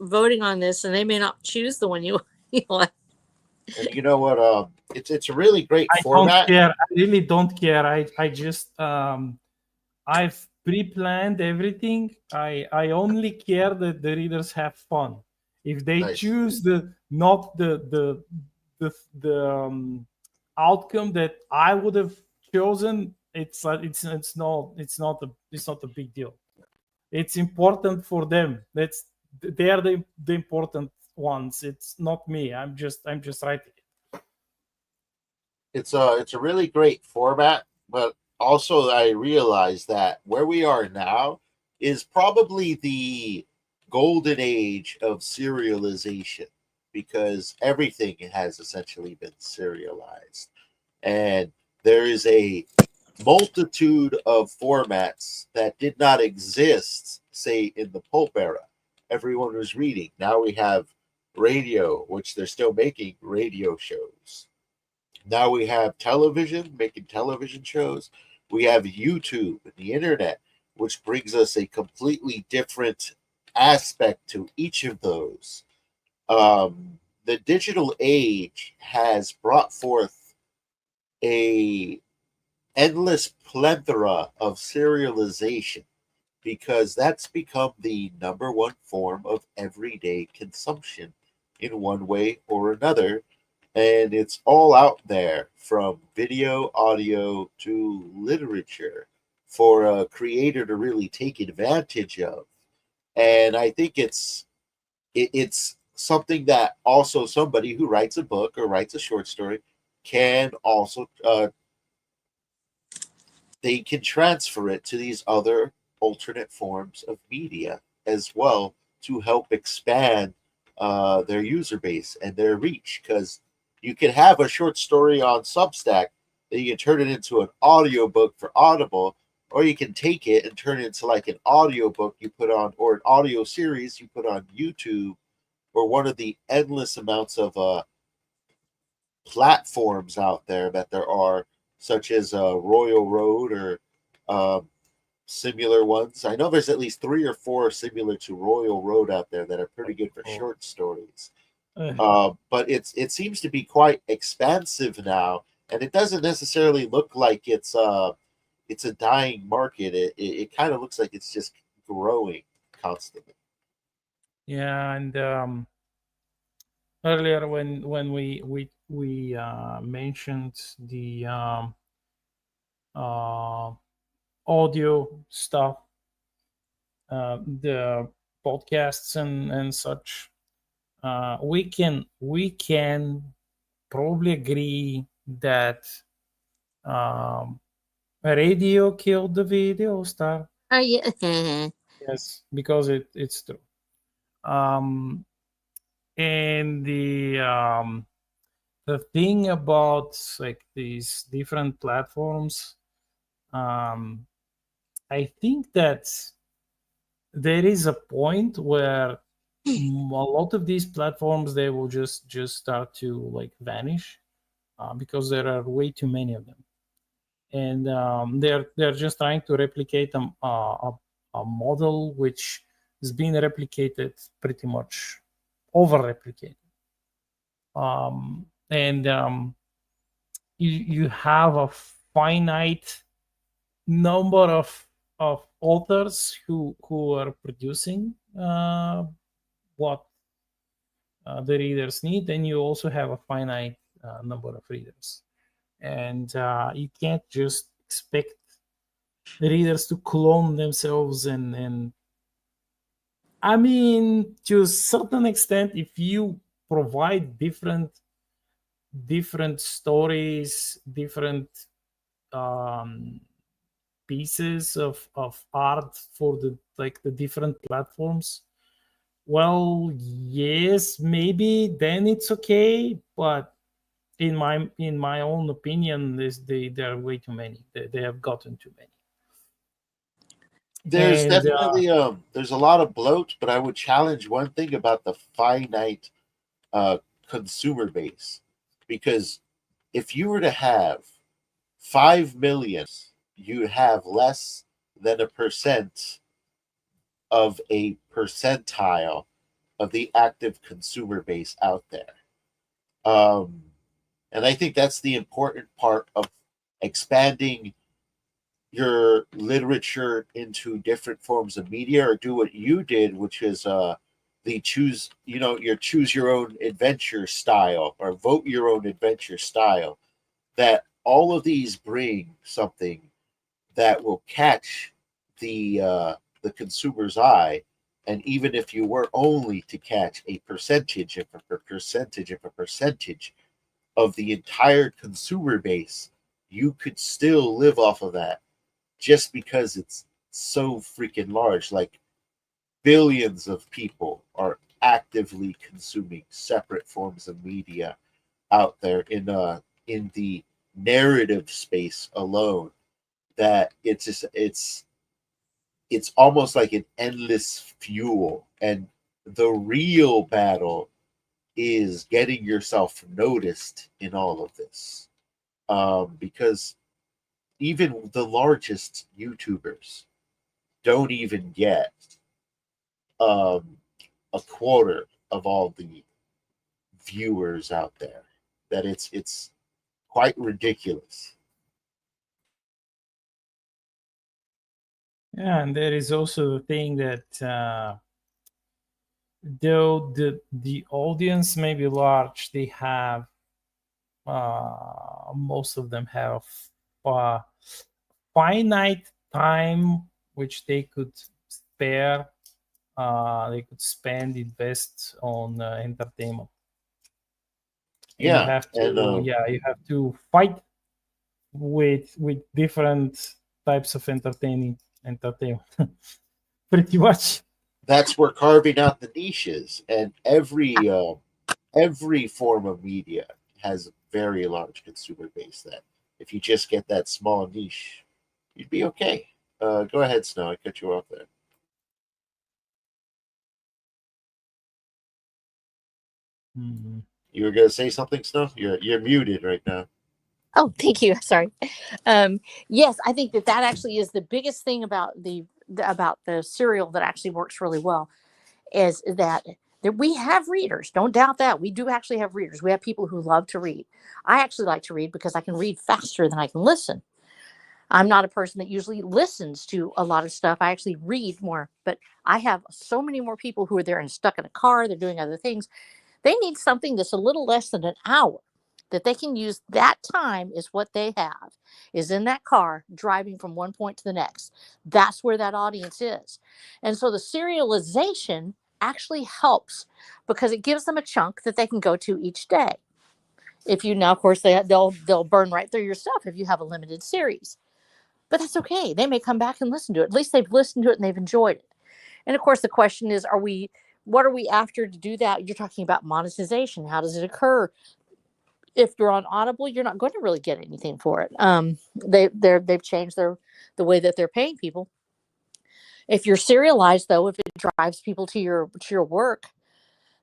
voting on this, and they may not choose the one you like. And you know what? It's a really great I format. don't care. I really don't care. I just I've pre-planned everything. I only care that the readers have fun. If they Nice. choose the not the outcome that I would have chosen, it's not a big deal. It's important for them. They are the important ones. It's not me. I'm just writing it. It's a really great format, but also I realize that where we are now is probably the golden age of serialization because everything has essentially been serialized. And there is a multitude of formats that did not exist, say, in the pulp era. Everyone was reading. Now we have radio, which they're still making radio shows. Now we have television, making television shows. We have YouTube and the internet, which brings us a completely different aspect to each of those. The digital age has brought forth a endless plethora of serialization because that's become the number one form of everyday consumption in one way or another. And it's all out there from video, audio to literature for a creator to really take advantage of. And I think it's something that also somebody who writes a book or writes a short story can also they can transfer it to these other alternate forms of media as well to help expand their user base and their reach. Because you can have a short story on Substack that you can turn it into an audiobook for Audible, or you can take it and turn it into like an audiobook you put on, or an audio series you put on YouTube, or one of the endless amounts of platforms out there that there are, such as Royal Road or um, similar ones. I know there's at least three or four similar to Royal Road out there that are pretty good for Oh. short stories. Uh, But it seems to be quite expansive now, and it doesn't necessarily look like it's a dying market. It kind of looks like it's just growing constantly. yeah, and earlier when we mentioned the uh, audio stuff, the podcasts and such, we can probably agree that um, radio killed the video star. Yeah. Yes, because it's true. Um, and the thing about like these different platforms, um, I think that there is a point where a lot of these platforms they will just start to like vanish because there are way too many of them, and they're just trying to replicate a model which has been replicated pretty much over replicated, and you have a finite number of authors who are producing what the readers need, and you also have a finite number of readers, and you can't just expect the readers to clone themselves. And I mean, to a certain extent, if you provide different stories, different um, pieces of art for the like the different platforms, well, yes, maybe then it's okay. But in my own opinion, there are way too many. They have gotten too many. There's And definitely there's a lot of bloat, but I would challenge one thing about the finite uh, consumer base, because if you were to have 5 million, you have less than a percent of a percentile of the active consumer base out there. Um, and I think that's the important part of expanding your literature into different forms of media, or do what you did, which is the choose your own adventure style, or vote your own adventure style, that all of these bring something that will catch the consumer's eye. And even if you were only to catch a percentage of a percentage of a percentage of the entire consumer base, you could still live off of that, just because it's so freaking large. Like, billions of people are actively consuming separate forms of media out there in the narrative space alone, that it's almost like an endless fuel. And the real battle is getting yourself noticed in all of this, because even the largest YouTubers don't even get um, a quarter of all the viewers out there. That it's quite ridiculous. Yeah, and there is also the thing that though the audience may be large, they have most of them have uh, finite time which they could spare. They could spend invest on entertainment, and Yeah, and you have to fight with different types of entertainment pretty much. that's where carving out the niches, and every form of media has a very large consumer base. That if you just get that small niche, you'd be okay. Go ahead, Snow. I cut you off there. Mhm. You were gonna say something, Snow? You're muted right now. Oh, thank you. Sorry. Yes, I think that that actually is the biggest thing about about the serial that actually works really well, is that we have readers. Don't doubt that. We do actually have readers. We have people who love to read. I actually like to read because I can read faster than I can listen. I'm not a person that usually listens to a lot of stuff. I actually read more, but I have so many more people who are there and stuck in a car. They're doing other things. They need something that's a little less than an hour, that they can use. That time is what they have, is in that car driving from one point to the next. That's where that audience is. And so the serialization actually helps because it gives them a chunk that they can go to each day. If you now, of course, they'll burn right through your stuff if you have a limited series, but that's okay. They may come back and listen to it. At least they've listened to it and they've enjoyed it. And of course, the question is, what are we after to do that? You're talking about monetization. How does it occur? If you're on Audible, you're not going to really get anything for it. They've changed the way that they're paying people. If you're serialized, though, if it drives people to your work,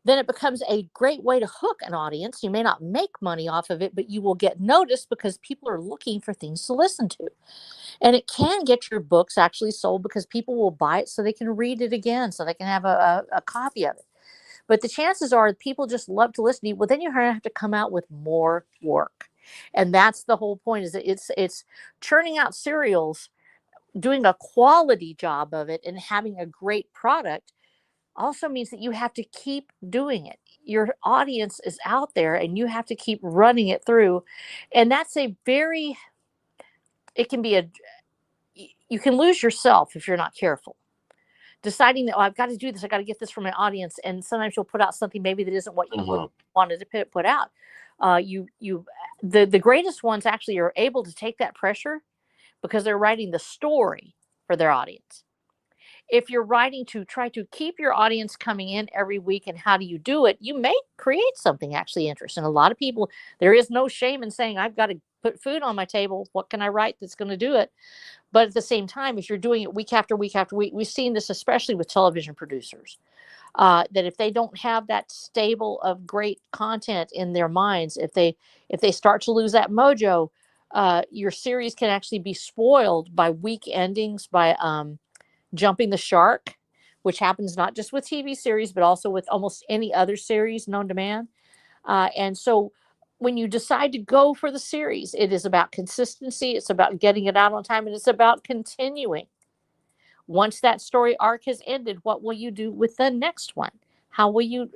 then it becomes a great way to hook an audience. You may not make money off of it, but you will get noticed because people are looking for things to listen to. And it can get your books actually sold because people will buy it so they can read it again, so they can have a copy of it. But the chances are people just love to listen to you. Well, then you're going to have to come out with more work. And that's the whole point, is that it's churning out serials, doing a quality job of it, and having a great product also means that you have to keep doing it. Your audience is out there and you have to keep running it through. And that's a very, it can be a, you can lose yourself if you're not careful. Deciding that, oh, I've got to do this, I got to get this from my audience, and sometimes you'll put out something maybe that isn't what you Uh-huh. wanted to put out. You the greatest ones actually are able to take that pressure because they're writing the story for their audience. If you're writing to try to keep your audience coming in every week, and how do you do it, you may create something actually interesting. A lot of people, there is no shame in saying, I've got to put food on my table, what can I write that's going to do it? But at the same time, if you're doing it week after week after week, we've seen this especially with television producers, that if they don't have that stable of great content in their minds, if they start to lose that mojo, your series can actually be spoiled by weak endings, by jumping the shark, which happens not just with TV series, but also with almost any other series known to man. And so when you decide to go for the series, it is about consistency, it's about getting it out on time, and it's about continuing. Once that story arc has ended, what will you do with the next one? How will you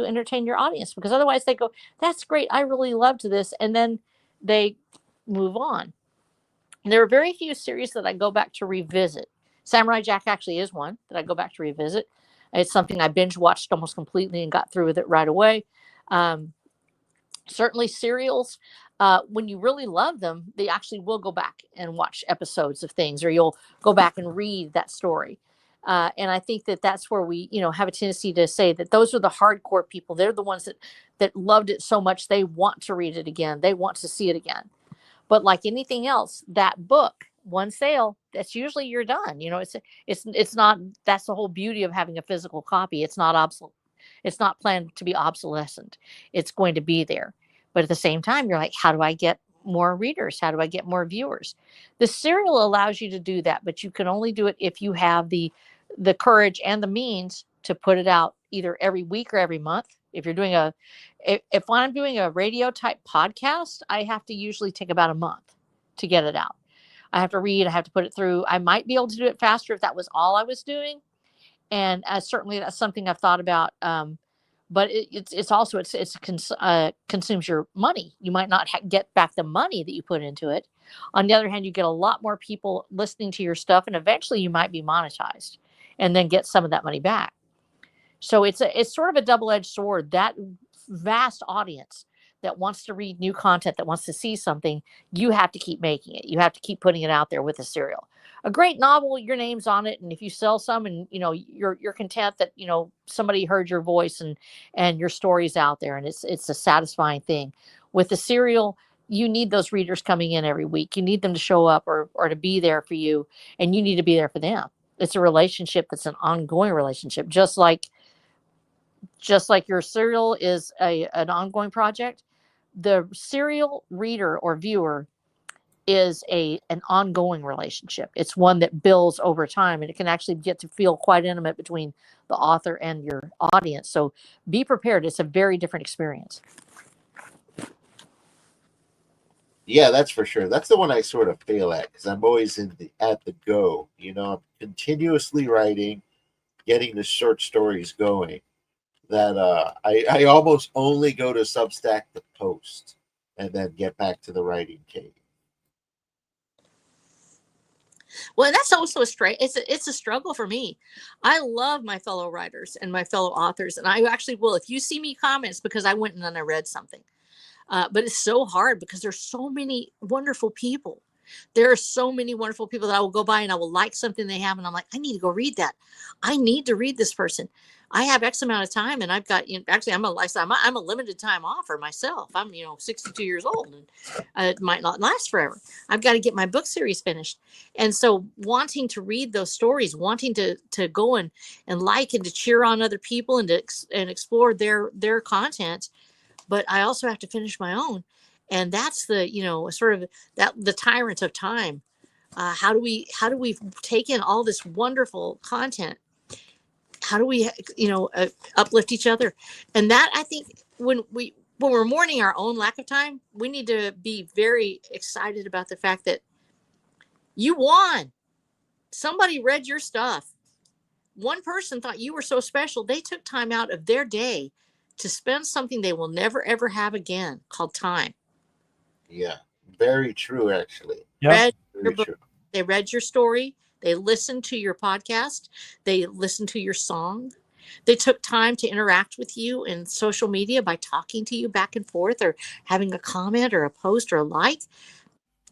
entertain your audience? Because otherwise they go, that's great, I really loved this, and then they move on. And there are very few series that I go back to revisit. Samurai Jack actually is one that I go back to revisit. It's something I binge watched almost completely and got through with it right away. Um, Certainly serials, when you really love them, they actually will go back and watch episodes of things, or you'll go back and read that story. And I think that that's where we, have a tendency to say that those are the hardcore people. They're the ones that loved it so much they want to read it again. They want to see it again. But like anything else, that book, one sale, that's usually you're done. It's not. That's the whole beauty of having a physical copy. It's not obsolete. It's not planned to be obsolescent. It's going to be there. But at the same time, you're like, how do I get more readers? How do I get more viewers? The serial allows you to do that, but you can only do it if you have the courage and the means to put it out either every week or every month. If you're doing if I'm doing a radio type podcast, I have to usually take about a month to get it out. I have to read, I have to put it through. I might be able to do it faster if that was all I was doing. And certainly that's something I've thought about. But it's also consumes your money. You might not get back the money that you put into it. On the other hand, you get a lot more people listening to your stuff, and eventually you might be monetized, and then get some of that money back. So it's sort of a double-edged sword. That vast audience that wants to read new content, that wants to see something, you have to keep making it. You have to keep putting it out there with a serial. A great novel, your name's on it, and if you sell some, and you're content that somebody heard your voice and your story's out there, and it's a satisfying thing. With the serial, you need those readers coming in every week. You need them to show up or to be there for you, and you need to be there for them. It's a relationship that's an ongoing relationship, just like your serial is an ongoing project. The serial reader or viewer is an ongoing relationship. It's one that builds over time, and it can actually get to feel quite intimate between the author and your audience. So be prepared. It's a very different experience. Yeah, that's for sure. That's the one I sort of fail at because I'm always at the go. I'm continuously writing, getting the short stories going. That I almost only go to Substack to post and then get back to the writing cave. Well, that's also it's a struggle for me. I love my fellow writers and my fellow authors, and I actually will, if you see me comments, because I went and then I read something. But it's so hard because there's so many wonderful people. There are so many wonderful people that I will go by and I will like something they have, and I'm like, I need to go read that. I need to read this person. I have X amount of time, and I've got, actually, I'm a limited time offer myself. I'm 62 years old, and it might not last forever. I've got to get my book series finished, and so wanting to read those stories, wanting to go and like and to cheer on other people and and explore their content, but I also have to finish my own. And that's the, sort of the tyrant of time. How do we take in all this wonderful content? How do we, uplift each other? And that, I think, when we're mourning our own lack of time, we need to be very excited about the fact that you won. Somebody read your stuff. One person thought you were so special. They took time out of their day to spend something they will never, ever have again, called time. Yeah, very true, actually. Yep. Read your Very book. true. They read your story. They listened to your podcast. They listened to your song. They took time to interact with you in social media by talking to you back and forth, or having a comment or a post or a like.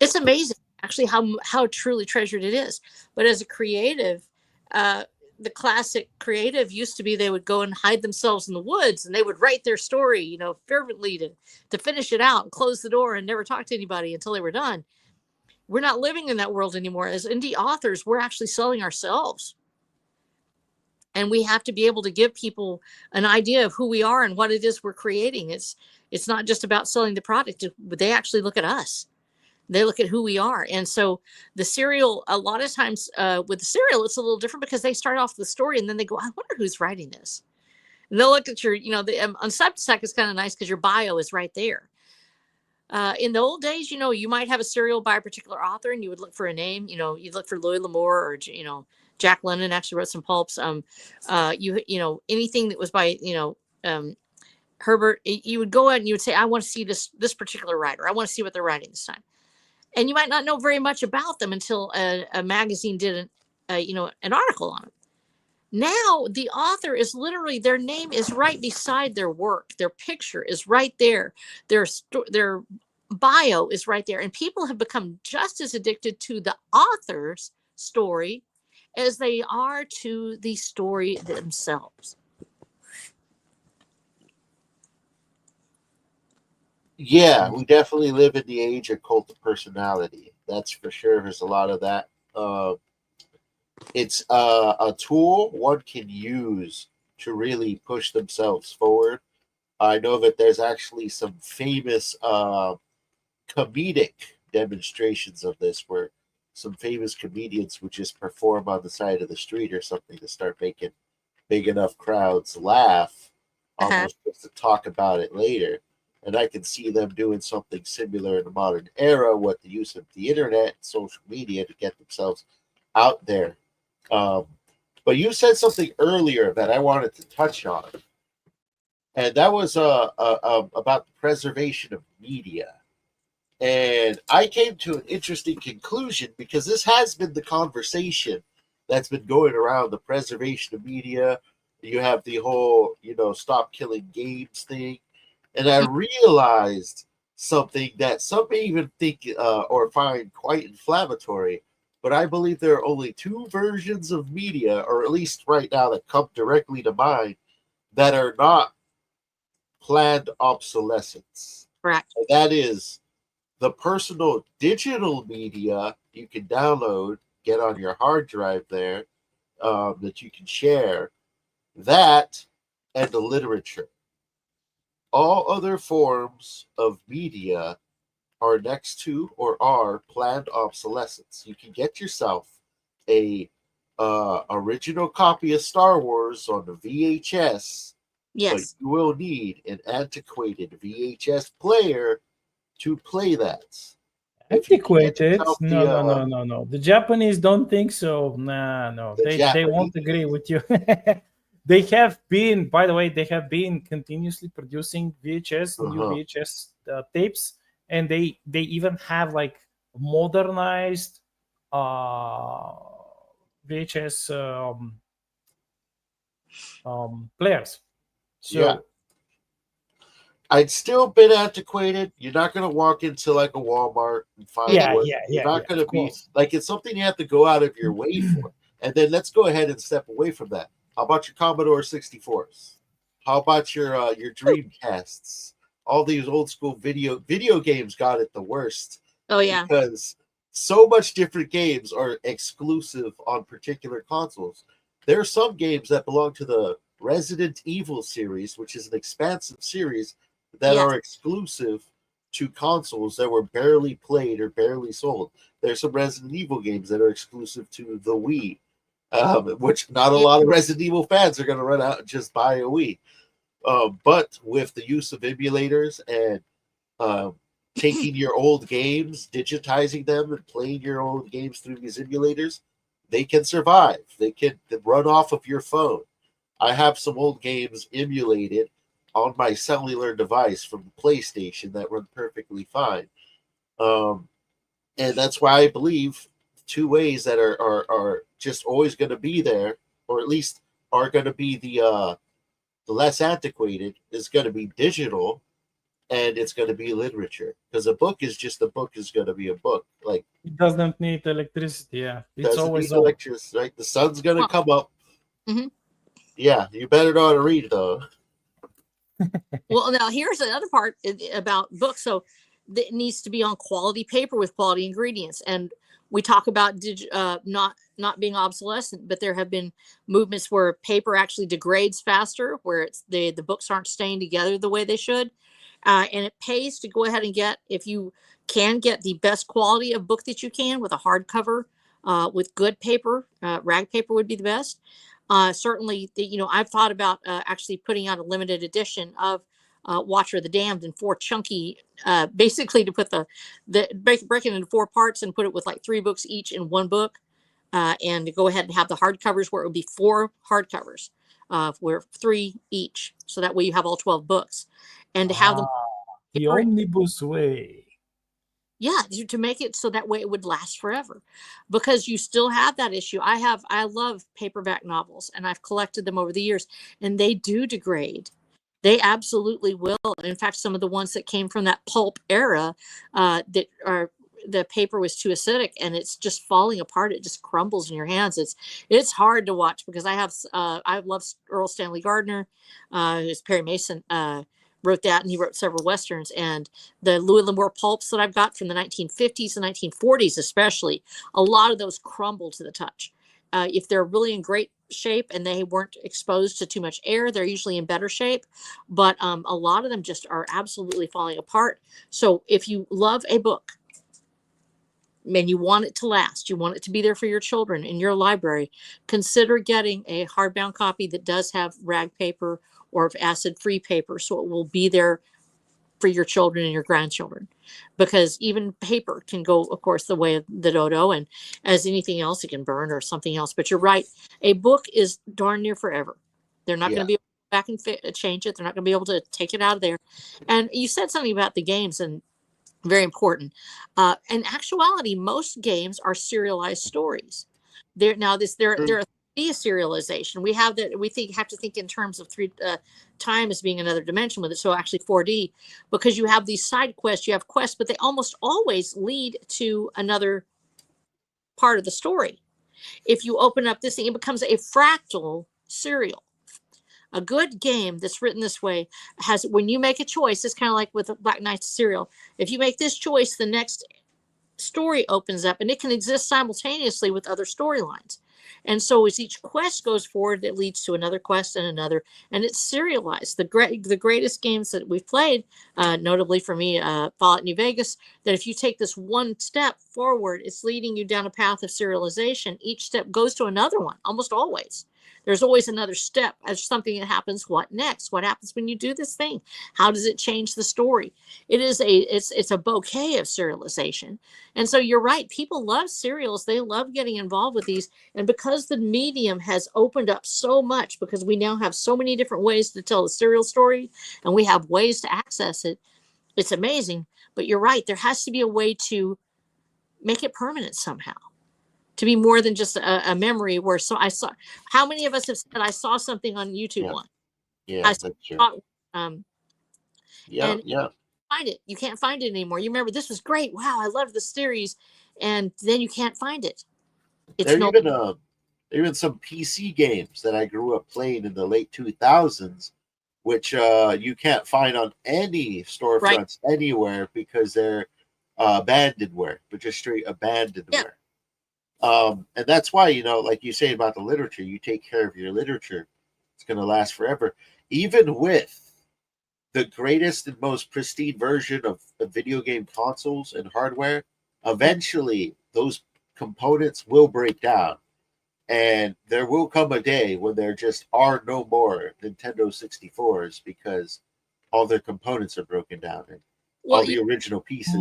It's amazing, actually, how truly treasured it is. But as a creative, the classic creative used to be they would go and hide themselves in the woods, and they would write their story, fervently to finish it out and close the door and never talk to anybody until they were done. We're not living in that world anymore. As indie authors, we're actually selling ourselves. And we have to be able to give people an idea of who we are and what it is we're creating. It's not just about selling the product, but they actually look at us. They look at who we are. And so the serial, a lot of times with the serial, it's a little different because they start off the story and then they go, I wonder who's writing this. And they'll look at your, on Substack, it's kind of nice because your bio is right there. In the old days, you might have a serial by a particular author, and you would look for a name. You'd look for Louis L'Amour, or Jack London actually wrote some pulps. Anything that was by Herbert, you would go out and you would say, I want to see this particular writer. I want to see what they're writing this time, and you might not know very much about them until a magazine did an article on them. Now the author is literally, their name is right beside their work. Their picture is right there. Their bio is right there. And people have become just as addicted to the author's story as they are to the story themselves. Yeah, we definitely live in the age of cult of personality. That's for sure. There's a lot of that. It's a tool one can use to really push themselves forward. I know that there's actually some famous comedic demonstrations of this where some famous comedians would just perform on the side of the street or something to start making big enough crowds laugh, almost just to talk about it later. And I can see them doing something similar in the modern era with the use of the internet and social media to get themselves out there. Um, but you said something earlier that I wanted to touch on, and that was about the preservation of media. And I came to an interesting conclusion because this has been the conversation that's been going around the preservation of media. You have the whole, stop killing games thing. And I realized something that some may even think or find quite inflammatory. But I believe there are only two versions of media, or at least right now that come directly to mind, that are not planned obsolescence. Correct. And that is the personal digital media you can download, get on your hard drive there, that you can share, that and the literature. All other forms of media are next to or are planned obsolescence. You can get yourself a original copy of Star Wars on the VHS, but Yes. you will need an antiquated VHS player to play that. If you can get Antiquated? yourself No. The Japanese don't think so. Nah, no. the They Japanese, won't agree with you. They have been, by the way, they have been continuously producing new uh-huh. VHS tapes, and they even have like modernized VHS players. Yeah, So I'd still been antiquated. You're not going to walk into like a Walmart and find Okay. yeah, one. yeah, You're yeah, not yeah. going to Of be course. like, it's something you have to go out of your way for. And then let's go ahead and step away from that. How about your Commodore 64s? How about your Dreamcasts? All these old school video games got it the worst Oh yeah. because so much different games are exclusive on particular consoles. There are some games that belong to the Resident Evil series, which is an expansive series that Yes. are exclusive to consoles that were barely played or barely sold. There's some Resident Evil games that are exclusive to the Wii, which not a Yeah. lot of Resident Evil fans are going to run out and just buy a Wii. But with the use of emulators and uh, taking your old games, digitizing them, and playing your old games through these emulators, they can survive. They can run off of your phone. I have some old games emulated on my cellular device from the PlayStation that run perfectly fine. Um, and that's why I believe two ways that are just always going to be there, or at least are going to be the less antiquated, is going to be digital, and it's going to be literature, because a book is just a book is going to be a book. Like, It doesn't need electricity. Yeah, it's doesn't need always on. electricity, right? The sun's going to Well, come up. mhm. Yeah, you better know how to read though. Well, now here's another part about books. So it needs to be on quality paper with quality ingredients. And we talk about not being obsolescent, but there have been movements where paper actually degrades faster, where the books aren't staying together the way they should. And it pays to go ahead and get, if you can get the best quality of book that you can with a hardcover, with good paper, rag paper would be the best. Certainly, I've thought about actually putting out a limited edition of Watcher of the Damned in 4 chunky, basically to put break it into 4 parts and put it with like 3 books each in 1 book, and to go ahead and have the hardcovers where it would be 4 hardcovers, where 3 each, so that way you have all 12 books, and to have them. The omnibus way. Yeah, to make it so that way it would last forever, because you still have that issue. I love paperback novels, and I've collected them over the years, and they do degrade. They absolutely will. In fact, some of the ones that came from that pulp era, that are the paper was too acidic and it's just falling apart. It just crumbles in your hands. It's hard to watch, because I love Earl Stanley Gardner, who's Perry Mason, wrote that, and he wrote several westerns, and the Louis L'Amour pulps that I've got from the 1950s and 1940s especially, a lot of those crumble to the touch. If they're really in great shape and they weren't exposed to too much air, they're usually in better shape, but a lot of them just are absolutely falling apart. So if you love a book and you want it to last, you want it to be there for your children in your library, consider getting a hardbound copy that does have rag paper or acid-free paper, so it will be there for your children and your grandchildren. Because even paper can go, of course, the way of the dodo, and as anything else, it can burn or something else. But you're right, a book is darn near forever. They're not going to be able to go back and change it. They're not going to be able to take it out of there. And you said something about the games, and very important. In actuality, most games are serialized stories. There are a serialization. We have that. We have to think in terms of time as being another dimension with it. So actually 4D, because you have these side quests, you have quests, but they almost always lead to another part of the story. If you open up this thing, it becomes a fractal serial. A good game that's written this way has, when you make a choice, it's kind of like with Black Knight's serial. If you make this choice, the next story opens up, and it can exist simultaneously with other storylines. And so as each quest goes forward, it leads to another quest and another, and it's serialized. The greatest games that we've played, notably for me, Fallout New Vegas, that if you take this one step forward, it's leading you down a path of serialization. Each step goes to another one, almost always. There's always another step as something that happens. What next? What happens when you do this thing? How does it change the story? It's a bouquet of serialization. And so you're right. People love serials. They love getting involved with these. And because the medium has opened up so much, because we now have so many different ways to tell a serial story, and we have ways to access it, it's amazing. But you're right. There has to be a way to make it permanent somehow, to be more than just a memory where how many of us have said, I saw something on YouTube once. Yeah, that's true. And find it. You can't find it anymore. You remember, this was great. Wow, I loved the series. And then you can't find it. There even some PC games that I grew up playing in the late 2000s, which you can't find on any storefronts anywhere, because they're abandonware, but just straight abandonware. And that's why, like you say about the literature, you take care of your literature, it's going to last forever. Even with the greatest and most pristine version of video game consoles and hardware, eventually those components will break down. And there will come a day when there just are no more Nintendo 64s, because all their components are broken down, and all the original pieces,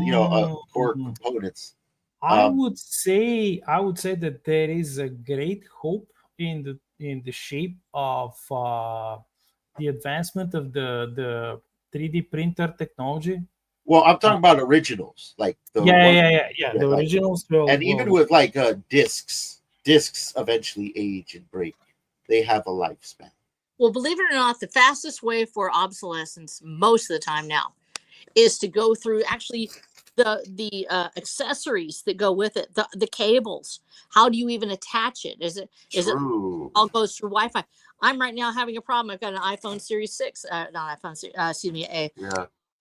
core components. I would say that there is a great hope in the shape of the advancement of the 3D printer technology. Well, I'm talking about originals, like the the originals. And even with like discs eventually age and break. They have a lifespan. Well, believe it or not, the fastest way for obsolescence most of the time now is to go through actually the accessories that go with it, the cables. How do you even attach it? Is it all goes through Wi-Fi? I'm right now having a problem. I've got an iPhone Series 6, not iPhone, excuse me,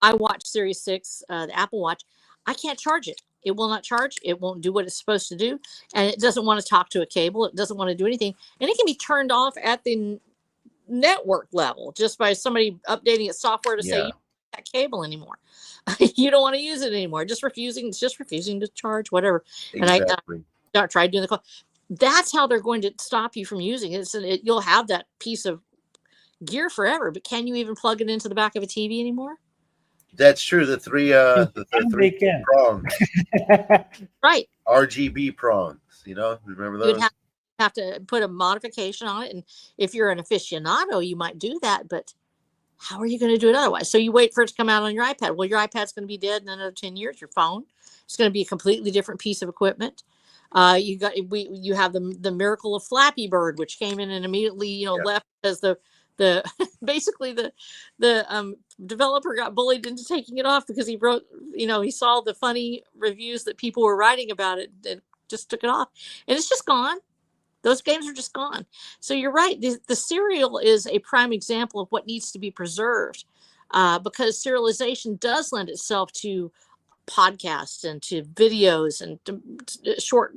iWatch Series 6, the Apple Watch. I can't charge it. It will not charge. It won't do what it's supposed to do. And it doesn't want to talk to a cable. It doesn't want to do anything. And it can be turned off at the network level just by somebody updating its software to say, you don't want that cable anymore. You don't want to use it anymore. It's just refusing to charge, whatever. Exactly. And I tried doing the call. That's how they're going to stop you from using it. You'll have that piece of gear forever, but can you even plug it into the back of a TV anymore? That's true. The three They the three can. prongs, Right. RGB prongs. You know, remember You would those? have to put a modification on it, and if you're an aficionado, you might do that, but how are you going to do it otherwise? So you wait for it to come out on your iPad. Well, your iPad's going to be dead in another 10 years. Your phone, it's going to be a completely different piece of equipment. You have the miracle of Flappy Bird, which came in and immediately left because the basically the developer got bullied into taking it off because he wrote, he saw the funny reviews that people were writing about it and just took it off, and it's just gone. Those games are just gone. So you're right. The serial is a prime example of what needs to be preserved, because serialization does lend itself to podcasts and to videos and to short,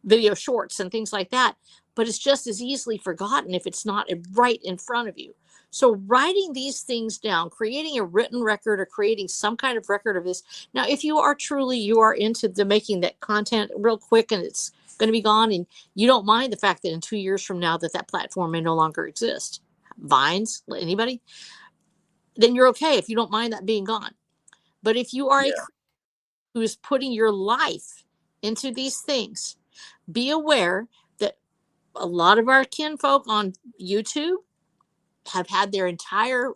video shorts and things like that. But it's just as easily forgotten if it's not right in front of you. So writing these things down, creating a written record or creating some kind of record of this. Now, if you are into the making that content real quick and it's going to be gone, and you don't mind the fact that in 2 years from now that platform may no longer exist, Vines, anybody, then you're okay if you don't mind that being gone. But if you are a who is putting your life into these things, be aware that a lot of our kinfolk on YouTube have had their entire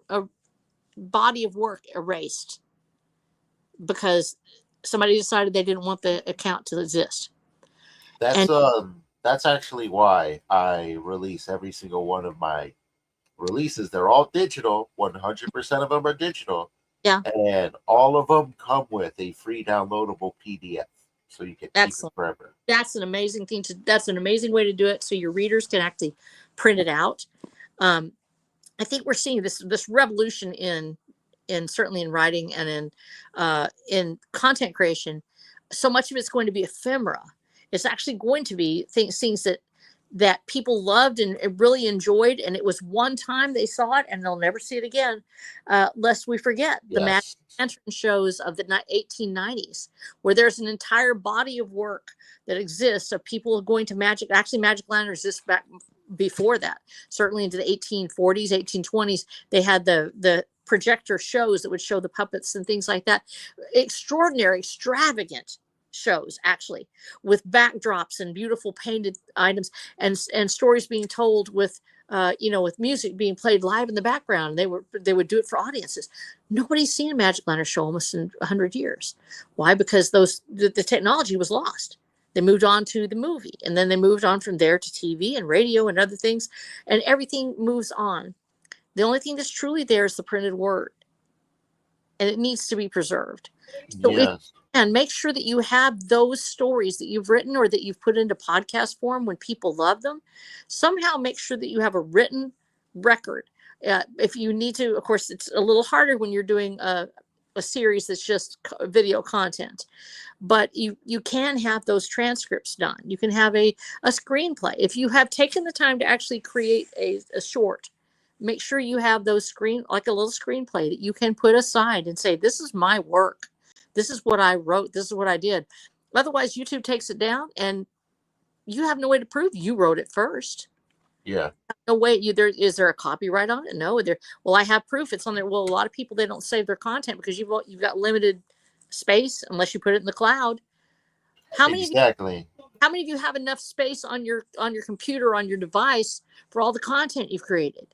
body of work erased because somebody decided they didn't want the account to exist. That's actually why I release every single one of my releases. They're all digital. 100% of them are digital. Yeah. And all of them come with a free downloadable PDF, so you can keep it forever. That's an amazing thing that's an amazing way to do it, so your readers can actually print it out. I think we're seeing this revolution in certainly in writing and in content creation. So much of it's going to be ephemera. It's actually going to be things that people loved and really enjoyed, and it was one time they saw it and they'll never see it again, lest we forget the Magic Lantern shows of the 1890s, where there's an entire body of work that exists of people going to magic. Actually, Magic Lantern exists back before that, certainly into the 1840s, 1820s. They had the projector shows that would show the puppets and things like that. Extraordinary, extravagant shows, actually, with backdrops and beautiful painted items and stories being told with with music being played live in the background. They would do it for audiences. Nobody's seen a Magic Lantern show almost in 100 years. Why? Because the technology was lost. They moved on to the movie, and then they moved on from there to TV and radio and other things, and everything moves on. The only thing that's truly there is the printed word, and it needs to be preserved. So and make sure that you have those stories that you've written or that you've put into podcast form when people love them. Somehow make sure that you have a written record. If you need to, of course, it's a little harder when you're doing a series that's just video content, but you can have those transcripts done. You can have a screenplay. If you have taken the time to actually create a short, make sure you have those like a little screenplay that you can put aside and say, this is my work. This is what I wrote. This is what I did. Otherwise, YouTube takes it down and you have no way to prove you wrote it first. Yeah. No way. Is there a copyright on it? No. Well, I have proof it's on there. Well, a lot of people, they don't save their content because you've got limited space unless you put it in the cloud. How many of you have enough space on your computer, on your device, for all the content you've created?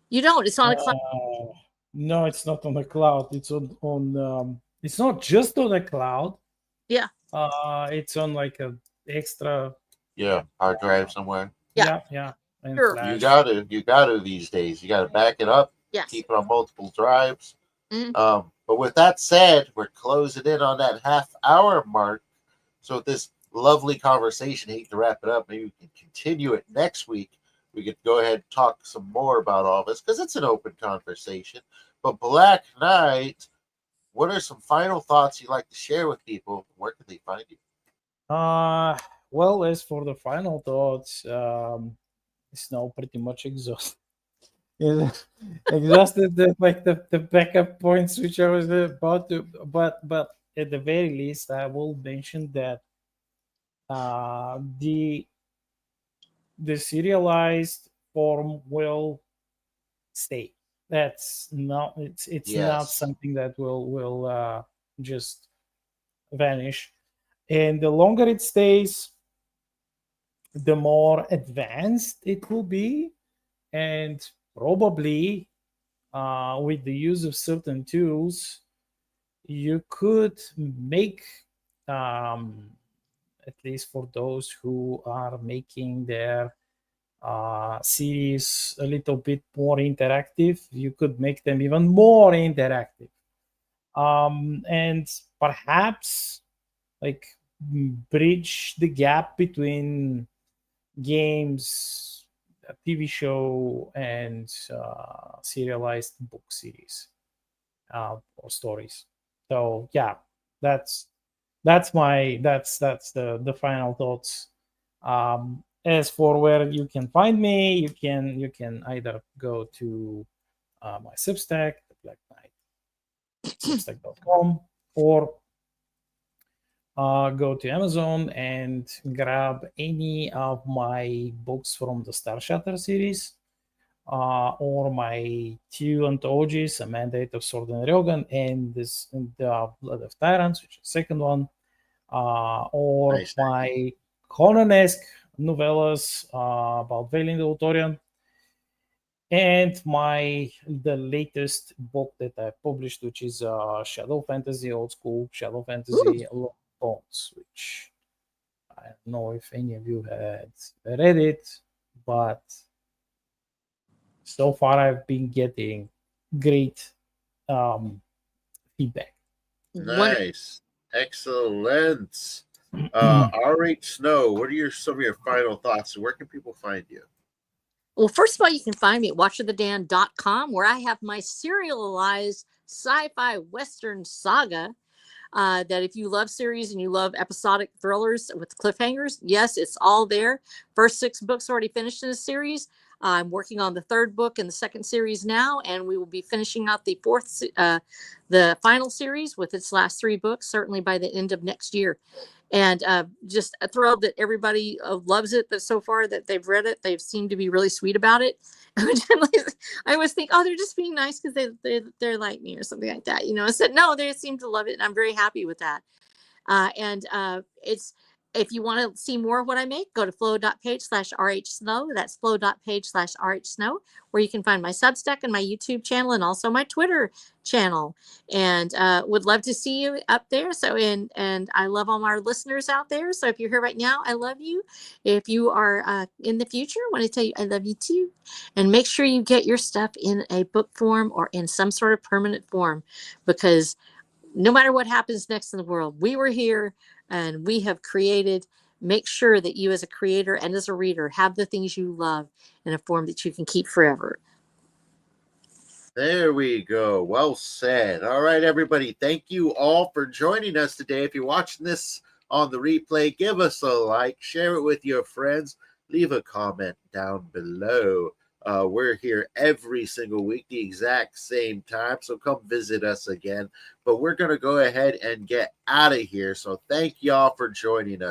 You don't. It's on a cloud. No, it's not on the cloud. It's on it's not just on the cloud. Yeah. It's on like a extra hard drive somewhere. Yeah. And sure. You gotta these days. You gotta back it up. Yes. Keep it on multiple drives. Mm-hmm. But with that said, we're closing in on that half-hour mark. So with this lovely conversation, I hate to wrap it up. Maybe we can continue it next week. We could go ahead and talk some more about all this because it's an open conversation. But Black Knight, what are some final thoughts you'd like to share with people? Where can they find you? Well, as for the final thoughts, it's now pretty much exhausted. Exhausted the backup points which I was about to, but at the very least, I will mention that the serialized form will stay. That's not it's not Yes. something that will just vanish. And the longer it stays, the more advanced it will be, and probably with the use of certain tools, you could make, um, at least for those who are making their series a little bit more interactive, you could make them even more interactive, and perhaps like bridge the gap between games, a TV show, and serialized book series or stories. So yeah, that's that's the final thoughts. As for where you can find me, you can either go to my Substack, the Black Knight, substack.com, or go to Amazon and grab any of my books from the Star Shatter series, or my two anthologies, A Mandate of Sword and Ryogan and this The Blood of Tyrants, which is the second one, or Nice. my Conan-esque novellas about Valen the Authorian, and the latest book that I published, which is Shadow Fantasy, old school Shadow Ooh. Fantasy Lord of Bones, which I don't know if any of you had read it, but so far I've been getting great um, feedback. Wonderful. Nice. Excellent. RH Snow, what are some of your final thoughts? Where can people find you? Well, first of all, you can find me at watchofthedan.com, where I have my serialized sci-fi western saga. That if you love series and you love episodic thrillers with cliffhangers, yes, it's all there. First 6 books already finished in the series. I'm working on the 3rd book in the 2nd series now, and we will be finishing out the final series with its last 3 books, certainly by the end of next year. And just thrilled that everybody loves it. That so far that they've read it, they've seemed to be really sweet about it. I always think, oh, they're just being nice because they're like me or something like that, you know. I said no, they seem to love it, and I'm very happy with that. And it's if you want to see more of what I make, go to flow.page/rhsnow. That's flow.page/rhsnow, where you can find my Substack and my YouTube channel and also my Twitter channel. And would love to see you up there. So and I love all my listeners out there. So if you're here right now, I love you. If you are in the future, I want to tell you I love you too. And make sure you get your stuff in a book form or in some sort of permanent form, because no matter what happens next in the world, we were here and we have created. Make sure that you, as a creator and as a reader, have the things you love in a form that you can keep forever. There we go. Well said. All right, everybody. Thank you all for joining us today. If you're watching this on the replay, give us a like, share it with your friends, leave a comment down below. We're here every single week, the exact same time. So come visit us again. But we're going to go ahead and get out of here. So thank y'all for joining us.